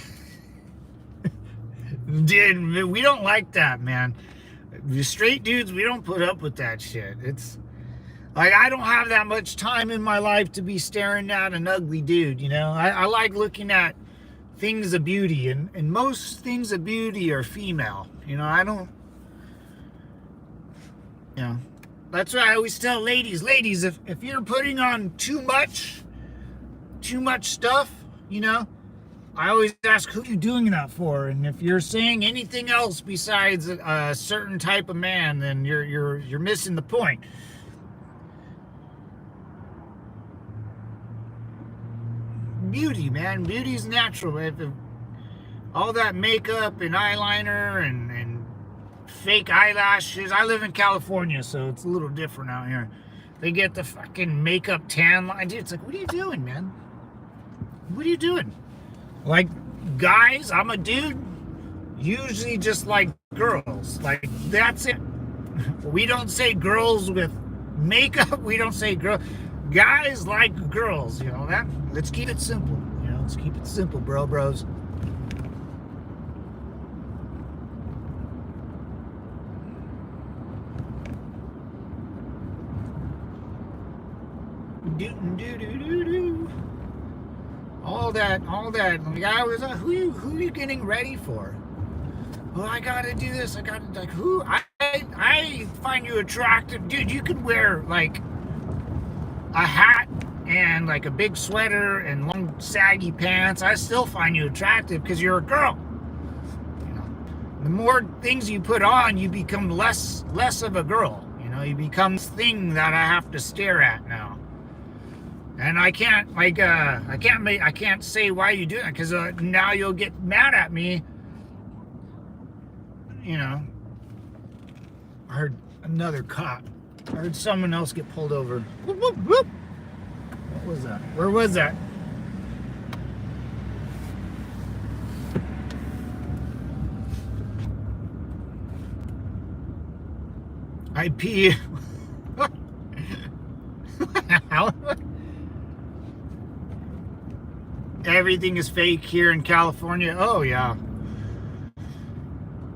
Speaker 1: Dude, we don't like that, man. Straight dudes, we don't put up with that shit. It's I don't have that much time in my life to be staring at an ugly dude. I like looking at things of beauty, and most things of beauty are female. I don't. That's why I always tell ladies, if you're putting on too much stuff, I always ask, who are you doing that for? And if you're saying anything else besides a certain type of man, then you're missing the point. Beauty, man. Beauty's natural. If all that makeup and eyeliner and fake eyelashes. I live in California, so it's a little different out here. They get the fucking makeup tan line. Dude, it's like, what are you doing, man? What are you doing? Guys, I'm a dude, usually just like girls. That's it. We don't say girls with makeup. We don't say girl. Guys like girls, that. Let's keep it simple. Let's keep it simple, bros. All that. I was who are you getting ready for? Well, I gotta do this. I gotta who? I find you attractive, dude. You could wear a hat and a big sweater and long saggy pants. I still find you attractive because you're a girl. The more things you put on, you become less of a girl. You become this thing that I have to stare at now. And I can't I can't say why you do that, because now you'll get mad at me. I Another cop. I heard someone else get pulled over. Whoop, whoop, whoop. What was that? Where was that? I pee. Everything is fake here in California. Oh yeah,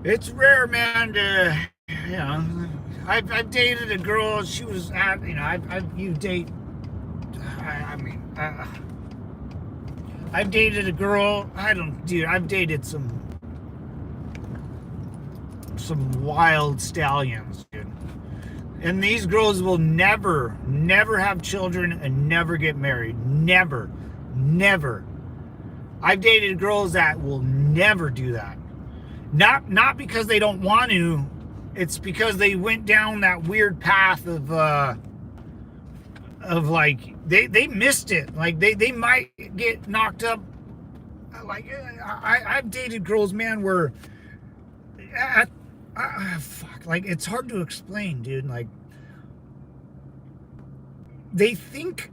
Speaker 1: it's rare, man. You know, I've dated a girl. She was at, you know, you date. I mean, I've dated a girl. I've dated some wild stallions, dude. And these girls will never have children and never get married. Never. I've dated girls that will never do that. Not because they don't want to. It's because they went down that weird path of like they missed it. Like they might get knocked up. Like I've dated girls, man, where fuck, like it's hard to explain, dude. Like they think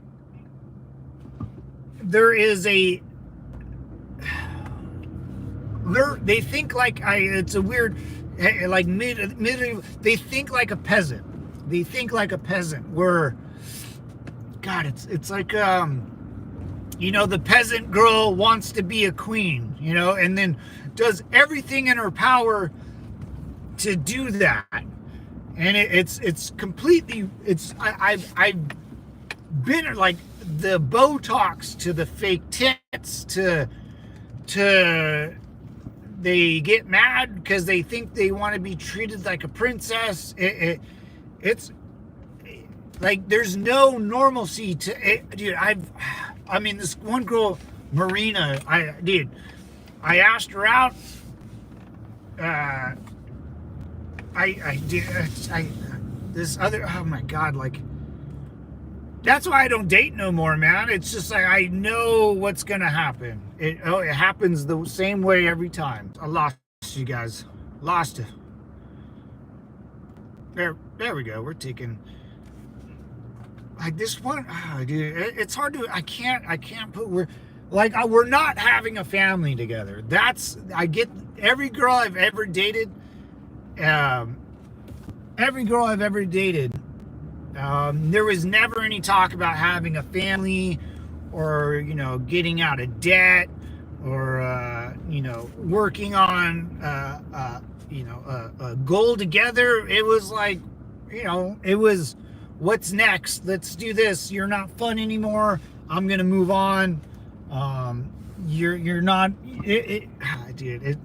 Speaker 1: there is a they think like it's a weird, like mid they think like a peasant. They think like a peasant where, God, it's like you know, the peasant girl wants to be a queen, you know, and then does everything in her power to do that. And it's completely, I've been like the Botox to the fake tits to they get mad because they think they want to be treated like a princess. It's like there's no normalcy to it, dude. I mean, this one girl, Marina, I asked her out. This other, oh my God, like, that's why I don't date no more, man. It's just like, I know what's gonna happen. It happens the same way every time. I lost you guys. Lost it. There we go. We're taking, like, this one, dude, it's hard to, I can't put, we're not having a family together. I get every girl I've ever dated, there was never any talk about having a family or, you know, getting out of debt or, you know, working on, you know, a goal together. It was like, you know, it was, what's next? Let's do this. You're not fun anymore. I'm going to move on. You're not, dude,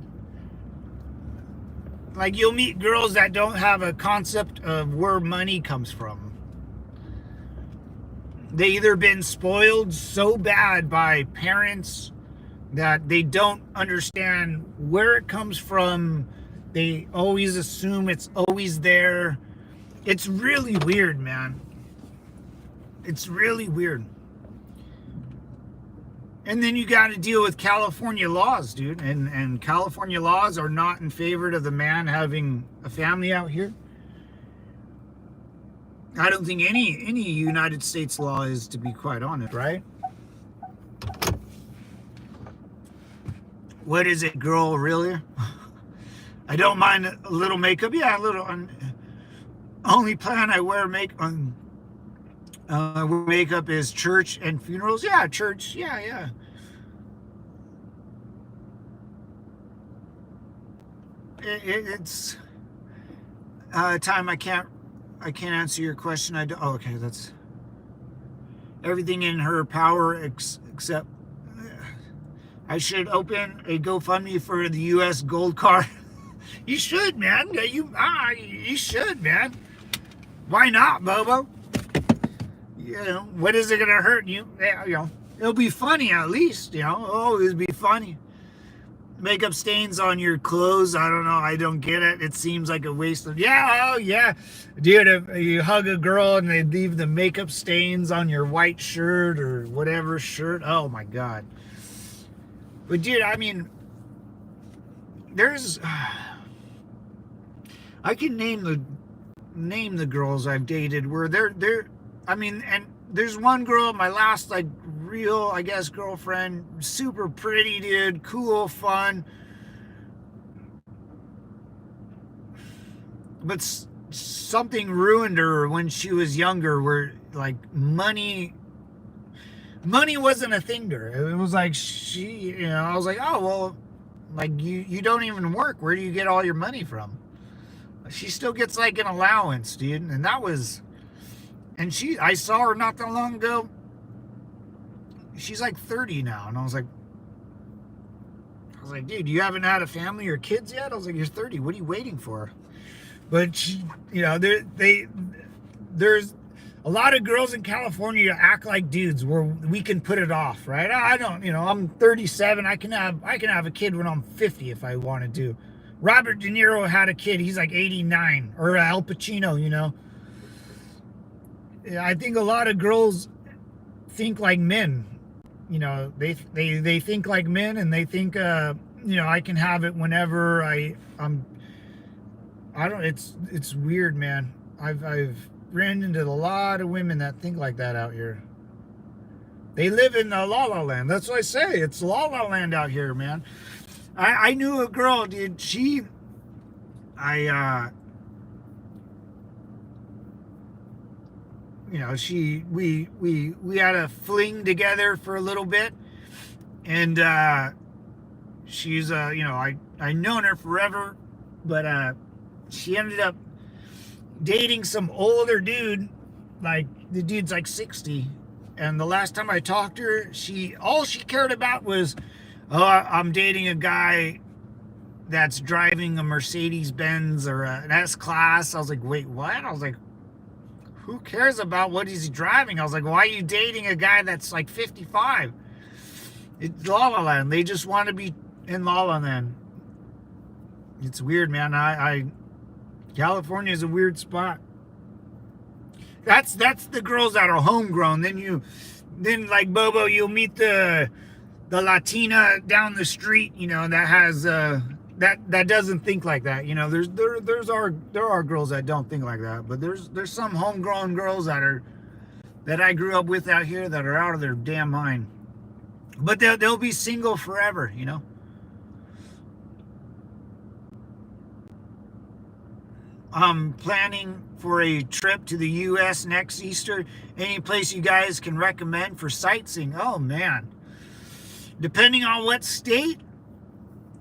Speaker 1: like, you'll meet girls that don't have a concept of where money comes from. They either been spoiled so bad by parents that they don't understand where it comes from. They always assume it's always there. It's really weird, man. It's really weird. And then you got to deal with California laws, dude. And California laws are not in favor of the man having a family out here. I don't think any United States law is, to be quite honest, right? What is it, girl, really? I don't mind a little makeup. Yeah, a little. Only plan I wear makeup is church and funerals. Yeah, church. Yeah. It's time. I can't answer your question. Oh, okay. That's everything in her power except I should open a GoFundMe for the U.S. gold card. You should, man. You should, man. Why not, Bobo? You know, what is it gonna hurt you? You know, it'll be funny at least. You know, it'll be funny. Makeup stains on your clothes. I don't know. I don't get it. It seems like a waste of. Yeah, oh yeah, dude. If you hug a girl and they leave the makeup stains on your white shirt or whatever shirt. Oh my God. But dude, I mean, there's. I can name name the girls I've dated where I mean, and there's one girl, my last like real, I guess, girlfriend, super pretty dude, cool, fun, but something ruined her when she was younger where like money wasn't a thing to her. It was like I was like, oh well, like you don't even work. Where do you get all your money from? She still gets like an allowance, dude. And that was, and I saw her not that long ago. She's like 30 now, and I was like, dude, you haven't had a family or kids yet? I was like, you're 30. What are you waiting for? But she, there's a lot of girls in California act like dudes where we can put it off, right? I don't, I'm 37. I can have a kid when I'm 50 if I wanted to. Robert De Niro had a kid. He's like 89. Or Al Pacino, I think a lot of girls think like men. They think like men, and they think I can have it whenever it's weird, man. I've ran into a lot of women that think like that out here. They live in the la la land. That's what I say. It's la la land out here, man. I knew a girl, dude. We had a fling together for a little bit, and she's I known her forever, but she ended up dating some older dude, like the dude's like 60, and the last time I talked to her, all she cared about was, oh, I'm dating a guy that's driving a Mercedes Benz or an S Class. I was like, wait, what? I was like, who cares about what he's driving? I was like, why are you dating a guy that's like 55? It's La La Land. They just want to be in La La Land. It's weird, man. California is a weird spot. That's the girls that are homegrown. Then like Bobo, you'll meet the Latina down the street, that has that doesn't think like that. There are girls that don't think like that, but there's some homegrown girls that I grew up with out here that are out of their damn mind. But they'll be single forever, I'm planning for a trip to the U.S. next Easter. Any place you guys can recommend for sightseeing? Oh, man. Depending on what state,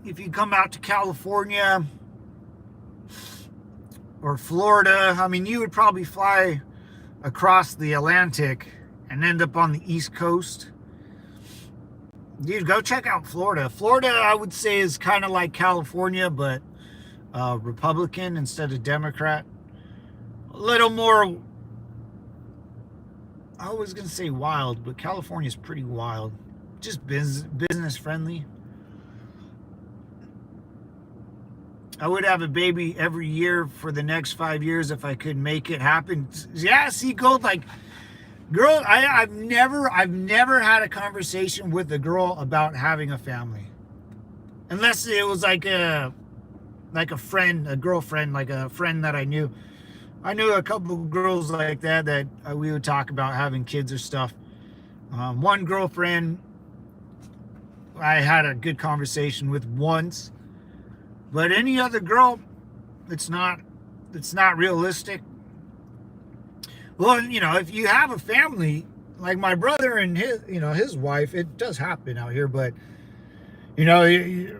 Speaker 1: if you come out to California or Florida, I mean, you would probably fly across the Atlantic and end up on the East Coast. Dude, go check out Florida. Florida, I would say, is kind of like California, but Republican instead of Democrat. A little more, I was going to say wild, but California is pretty wild. Just business friendly. I would have a baby every year for the next 5 years if I could make it happen. Yeah, see, Gold, like, girl, I've never had a conversation with a girl about having a family, unless it was like a friend, a girlfriend, like a friend that I knew. I knew a couple of girls like that we would talk about having kids or stuff. One girlfriend I had a good conversation with once, but any other girl, it's not realistic. Well, if you have a family, like my brother and his wife, it does happen out here, but you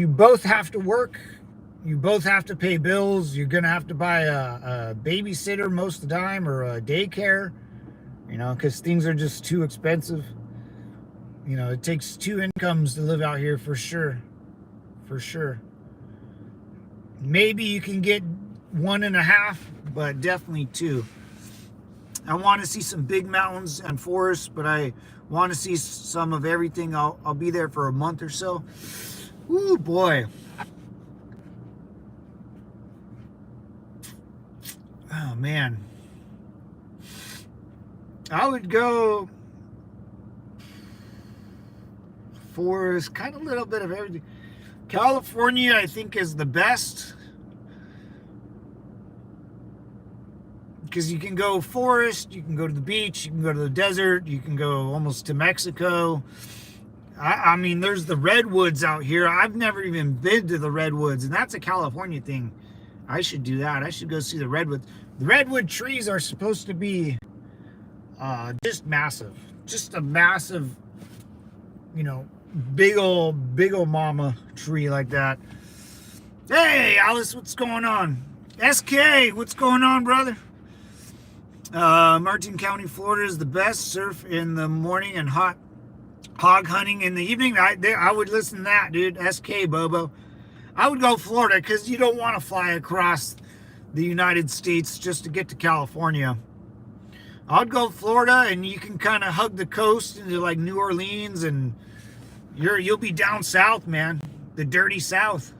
Speaker 1: both have to work. You both have to pay bills. You're going to have to buy a babysitter most of the time, or a daycare, because things are just too expensive. It takes two incomes to live out here for sure. For sure. Maybe you can get 1.5, but definitely 2. I want to see some big mountains and forests, but I want to see some of everything. I'll be there for a month or so. Ooh, boy. Oh, man. I would go forest, kind of a little bit of everything. California, I think, is the best. because you can go forest, you can go to the beach, you can go to the desert, you can go almost to Mexico. I mean, there's the redwoods out here. I've never even been to the redwoods, and that's a California thing. I should do that. I should go see the redwoods. The redwood trees are supposed to be just massive. Just a massive, you know, big old mama tree like that. Hey, Alice, what's going on? SK, what's going on, brother? Martin County, Florida is the best. Surf in the morning and hog hunting in the evening. I would listen to that, dude. SK, Bobo. I would go Florida because you don't want to fly across the United States just to get to California. I'd go Florida, and you can kind of hug the coast into like New Orleans, and you'll be down south, man. The dirty South.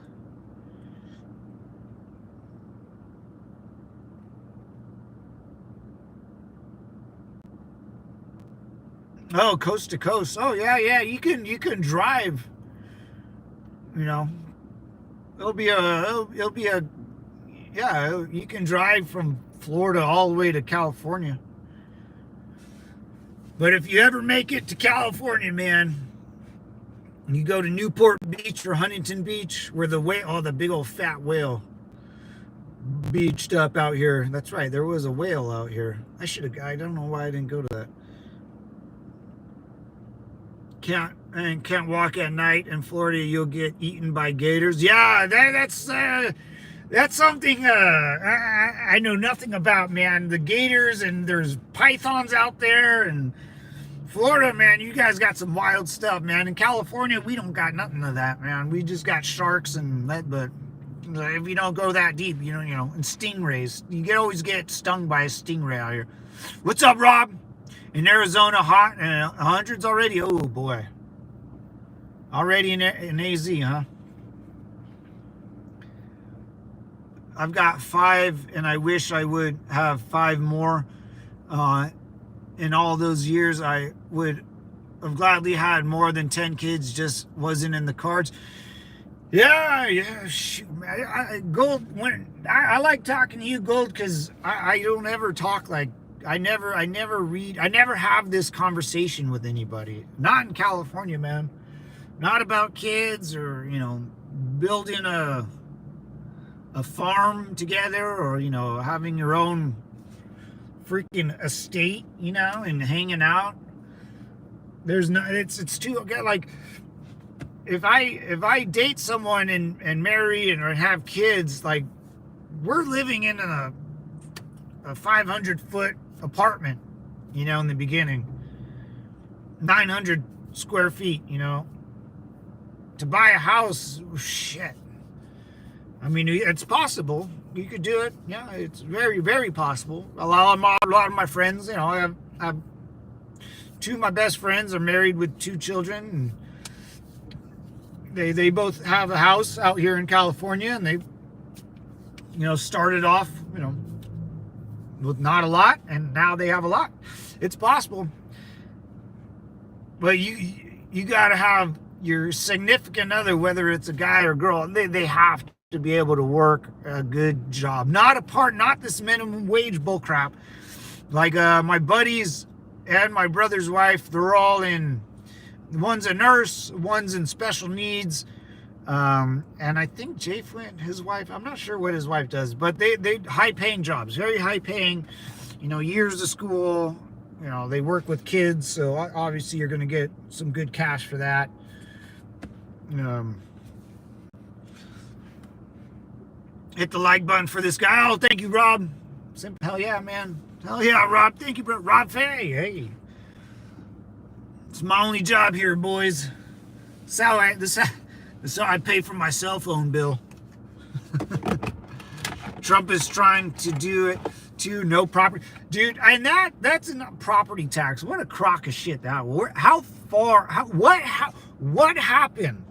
Speaker 1: Oh, coast to coast. Oh yeah. You can drive. You know, it'll be a yeah. You can drive from Florida all the way to California. But if you ever make it to California, man, you go to Newport Beach or Huntington Beach, where the big old fat whale beached up out here. That's right, there was a whale out here. I don't know why I didn't go to that. Can't walk at night in Florida. You'll get eaten by gators. Yeah, that's something I know nothing about, man. The gators, and there's pythons out there, and Florida, man, you guys got some wild stuff, man. In California, we don't got nothing of that, man. We just got sharks and that, but if you don't go that deep, you know, and stingrays. You always get stung by a stingray out here. What's up, Rob? In Arizona, hot and hundreds already. Oh boy, already in AZ, huh? I've got 5, and I wish I would have 5 more. In all those years, I would have gladly had more than 10 kids. Just wasn't in the cards. Yeah. Shoot, Gold. I like talking to you, Gold, because I don't ever talk like. I never read. I never have this conversation with anybody. Not in California, man. Not about kids or, you know, building a farm together, or, you know, having your own freaking estate, you know, and hanging out. There's no. It's too like. If I date someone and marry or have kids, like, we're living in a 500-foot apartment, you know, in the beginning, 900 square feet, you know. To buy a house, shit. I mean, it's possible. You could do it. Yeah, it's very, very possible. A lot of my friends, you know, I have 2 of my best friends are married with 2 children, and they both have a house out here in California, and they, you know, started off, you know, with not a lot, and now they have a lot. It's possible. But you got to have your significant other, whether it's a guy or girl, they have to be able to work a good job. Not this minimum wage bullcrap. Like my buddies and my brother's wife, they're all in, one's a nurse, one's in special needs. And I think Jay Flint, his wife, I'm not sure what his wife does, but they high paying jobs, very high paying, you know, years of school, you know, they work with kids. So obviously you're going to get some good cash for that. Hit the like button for this guy. Oh, thank you, Rob. Hell yeah, man. Hell yeah, Rob. Thank you, bro. Rob Fay. Hey. It's my only job here, boys. This is how I pay for my cell phone bill. Trump is trying to do it too. No property. Dude, and that's a property tax. What a crock of shit that was. What happened?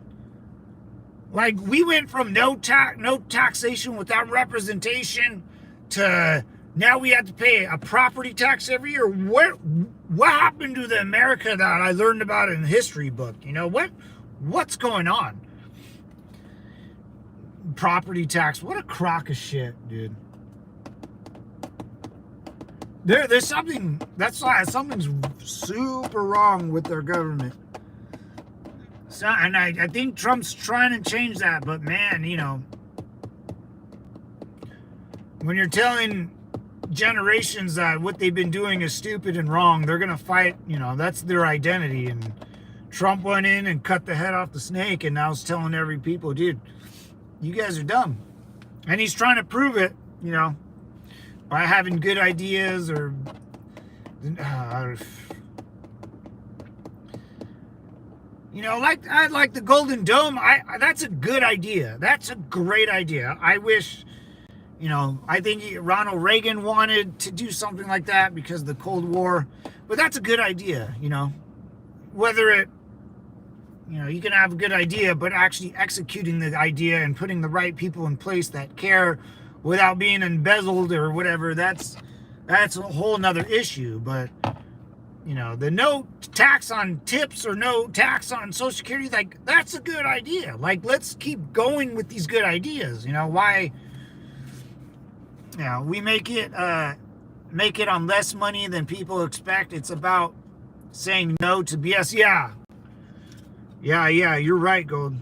Speaker 1: Like, we went from no taxation without representation to now we have to pay a property tax every year. What happened to the America that I learned about in the history book? You know, what's going on? Property tax. What a crock of shit, dude. There's something, that's why something's super wrong with our government. So, and I think Trump's trying to change that, but man, when you're telling generations that what they've been doing is stupid and wrong, they're going to fight, that's their identity. And Trump went in and cut the head off the snake, and now he's telling every people, dude, you guys are dumb. And he's trying to prove it, by having good ideas or like the Golden Dome. That's a good idea. That's a great idea. I wish, I think Ronald Reagan wanted to do something like that because of the Cold War. But that's a good idea, whether it, you can have a good idea, but actually executing the idea and putting the right people in place that care without being embezzled or whatever, that's a whole nother issue. But the no tax on tips or no tax on Social Security, like, that's a good idea. Like, let's keep going with these good ideas. Why we make it on less money than people expect. It's about saying no to BS. Yeah, you're right, Gold.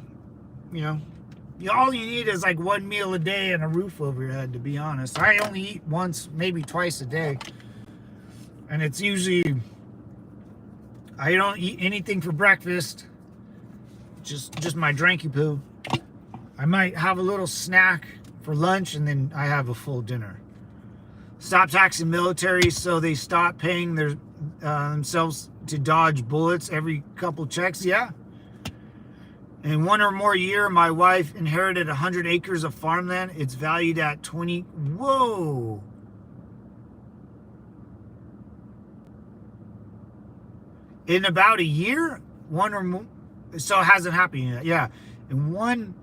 Speaker 1: All you need is like one meal a day and a roof over your head, to be honest. I only eat once, maybe twice a day. And it's usually, I don't eat anything for breakfast. Just my dranky poo. I might have a little snack for lunch, and then I have a full dinner. Stop taxing military so they stop paying their themselves to dodge bullets every couple checks. Yeah. In one or more year, my wife inherited 100 acres of farmland. It's valued at 20. Whoa. In about a year, one or more. So it hasn't happened yet. Yeah. In one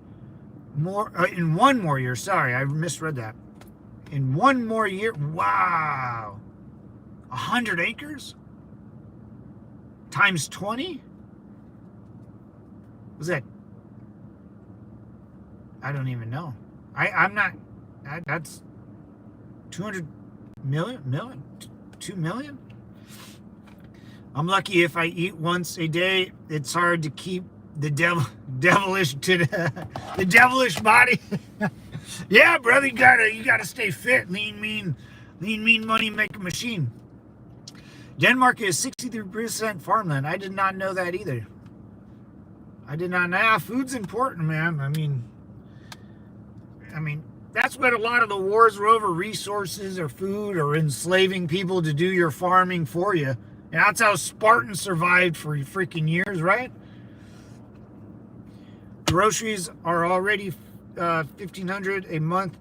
Speaker 1: more year. Sorry, I misread that. In one more year. Wow. 100 acres? Times 20? Was that? I don't even know. I'm not. That's 200 million? 2 million? I'm lucky if I eat once a day. It's hard to keep the devilish body. Yeah, brother, you gotta stay fit. Lean, mean money make a machine. Denmark is 63% farmland. I did not know that either. I did not know. Food's important, man. I mean, that's what a lot of the wars were over: resources or food or enslaving people to do your farming for you. And that's how Spartans survived for freaking years, right? Groceries are already $1,500 a month.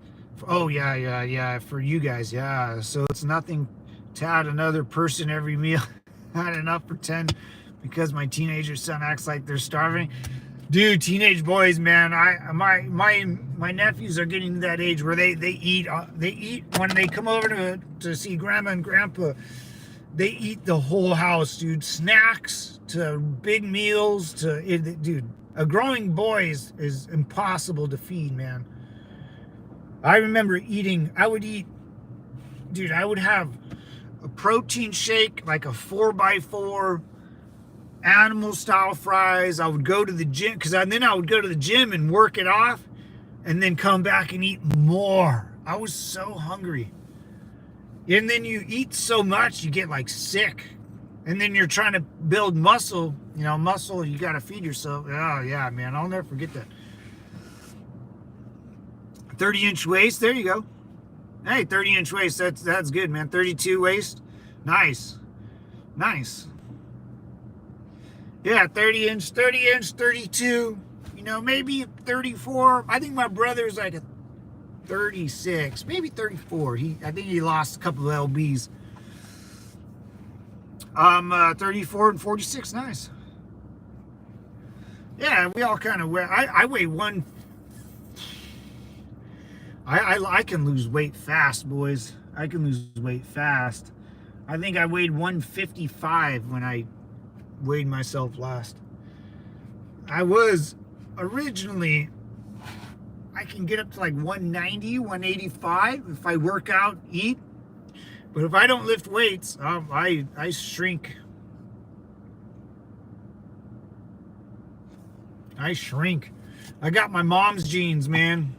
Speaker 1: Oh yeah, for you guys, yeah. So it's nothing to add another person every meal. Not enough for 10 because my teenager son acts like they're starving. Dude, teenage boys, man. My nephews are getting to that age where they eat when they come over to see grandma and grandpa. They eat the whole house, dude. Snacks to big meals to dude. A growing boy is impossible to feed, man. I remember I would have a protein shake, like a 4x4, animal style fries. I would go to the gym, because then I would go to the gym and work it off, and then come back and eat more. I was so hungry. And then you eat so much, you get like sick. And then you're trying to build muscle. Muscle, you got to feed yourself. Oh, yeah, man. I'll never forget that. 30-inch waist. There you go. Hey, 30-inch waist. That's good, man. 32 waist. Nice. Yeah, 30-inch, 32. Maybe 34. I think my brother's like a 36, maybe 34. I think he lost a couple of lbs. 34 and 46. Nice. Yeah, we all kind of weigh. I weigh one. I can lose weight fast, boys. I can lose weight fast. I think I weighed 155 when I weighed myself last. I was originally, I can get up to like 190, 185 if I work out, eat. But if I don't lift weights, I shrink. I shrink. I got my mom's genes, man.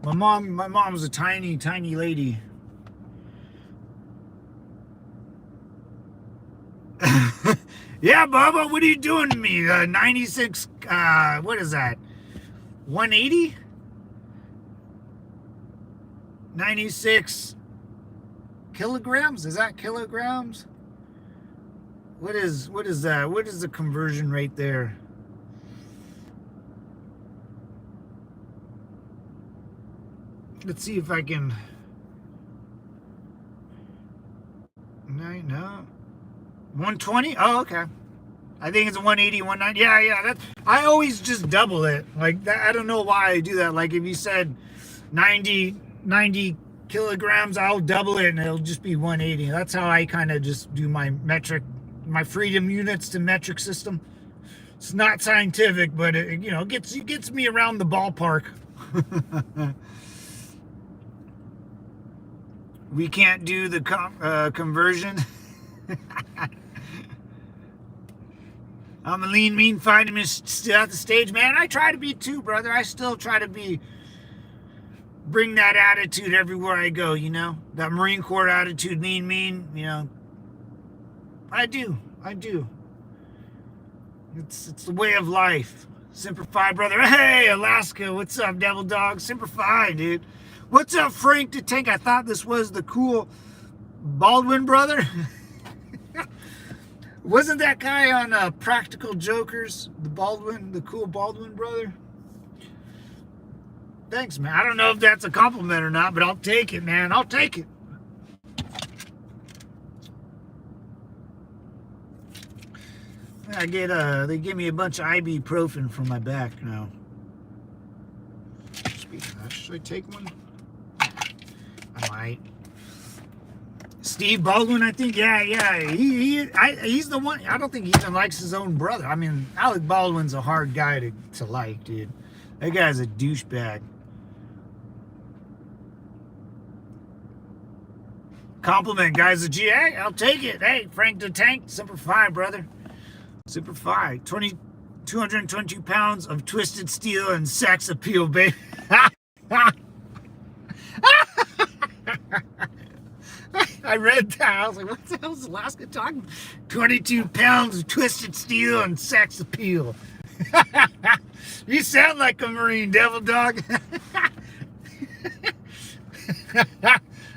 Speaker 1: My mom was a tiny lady. Yeah, Bubba, what are you doing to me? 96, what is that? 180? 96 kilograms? Is that kilograms? What is that? What is the conversion rate there? Let's see if I can. No. 120? Oh, okay. I think it's 180, 190. Yeah. That I always just double it. Like that. I don't know why I do that. Like if you said 90 kilograms, I'll double it and it'll just be 180. That's how I kind of just do my freedom units to metric system. It's not scientific, but it gets me around the ballpark. We can't do the conversion. I'm a lean, mean fighter still at the stage, man. I try to be too, brother. I still try to bring that attitude everywhere I go, that Marine Corps attitude, lean, mean, I do. It's the way of life. Semper Fi, brother. Hey, Alaska, what's up, Devil Dog? Semper Fi, dude. What's up, Frank the Tank? I thought this was the cool Baldwin brother. Wasn't that guy on Practical Jokers? The cool Baldwin brother? Thanks, man. I don't know if that's a compliment or not, but I'll take it, man. I'll take it. They give me a bunch of ibuprofen for my back now. Speaking of that, should I take one? I might. Steve Baldwin, I think. Yeah. He's the one. I don't think he even likes his own brother. I mean, Alec Baldwin's a hard guy to like, dude. That guy's a douchebag. Compliment, guys. Hey, I'll take it. Hey, Frank the Tank, Semper Fi, brother. Semper Fi. 222 pounds of twisted steel and sex appeal, baby. I read that. I was like, what the hell is Alaska talking about? 22 pounds of twisted steel and sex appeal. You sound like a Marine, Devil Dog.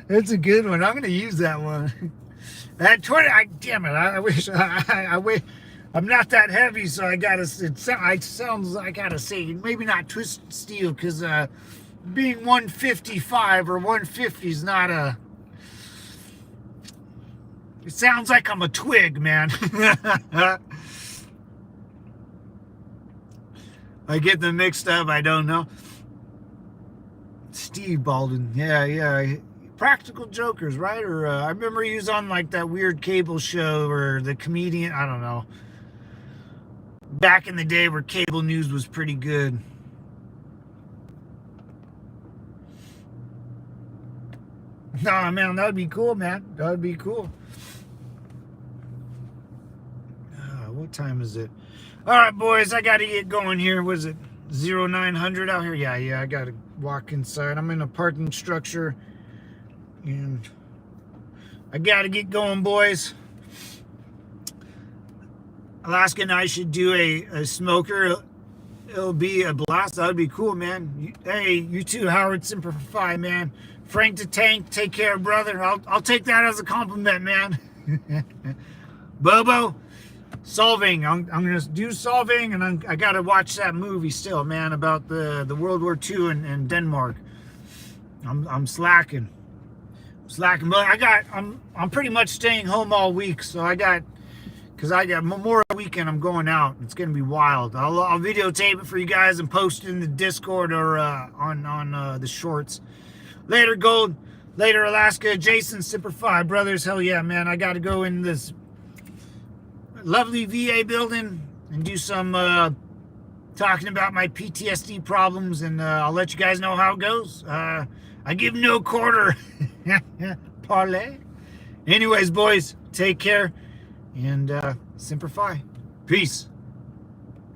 Speaker 1: That's a good one. I'm going to use that one. That 20, damn it. I wish I weigh. I'm not that heavy, so I gotta. I gotta say, maybe not twisted steel, because being 155 or 150 is not a. It sounds like I'm a twig, man. I get them mixed up. I don't know. Steve Baldwin, yeah. Practical Jokers, right? Or I remember he was on like that weird cable show, or the comedian. I don't know. Back in the day, where cable news was pretty good. Nah, man, that would be cool, man. That would be cool. What time is it? All right, boys, I got to get going here. Was it 0900 out here? Yeah, I got to walk inside. I'm in a parking structure, and I got to get going, boys. Alaska and I should do a smoker. It'll be a blast. That would be cool, man. Hey, you too, Howard. Semper Fi, man. Frank the Tank, take care, brother. I'll take that as a compliment, man. Bobo, solving. I'm gonna do solving, and I gotta watch that movie still, man, about the World War II and Denmark. I'm slacking, but I'm pretty much staying home all week, so because I got Memorial Weekend. I'm going out. It's gonna be wild. I'll videotape it for you guys and post it in the Discord or on the shorts. Later, Gold. Later, Alaska. Jason, Semper Fi, brothers. Hell yeah, man. I got to go in this lovely VA building and do some talking about my PTSD problems, and I'll let you guys know how it goes. I give no quarter. Parlay. Anyways, boys, take care and Semper Fi. Peace.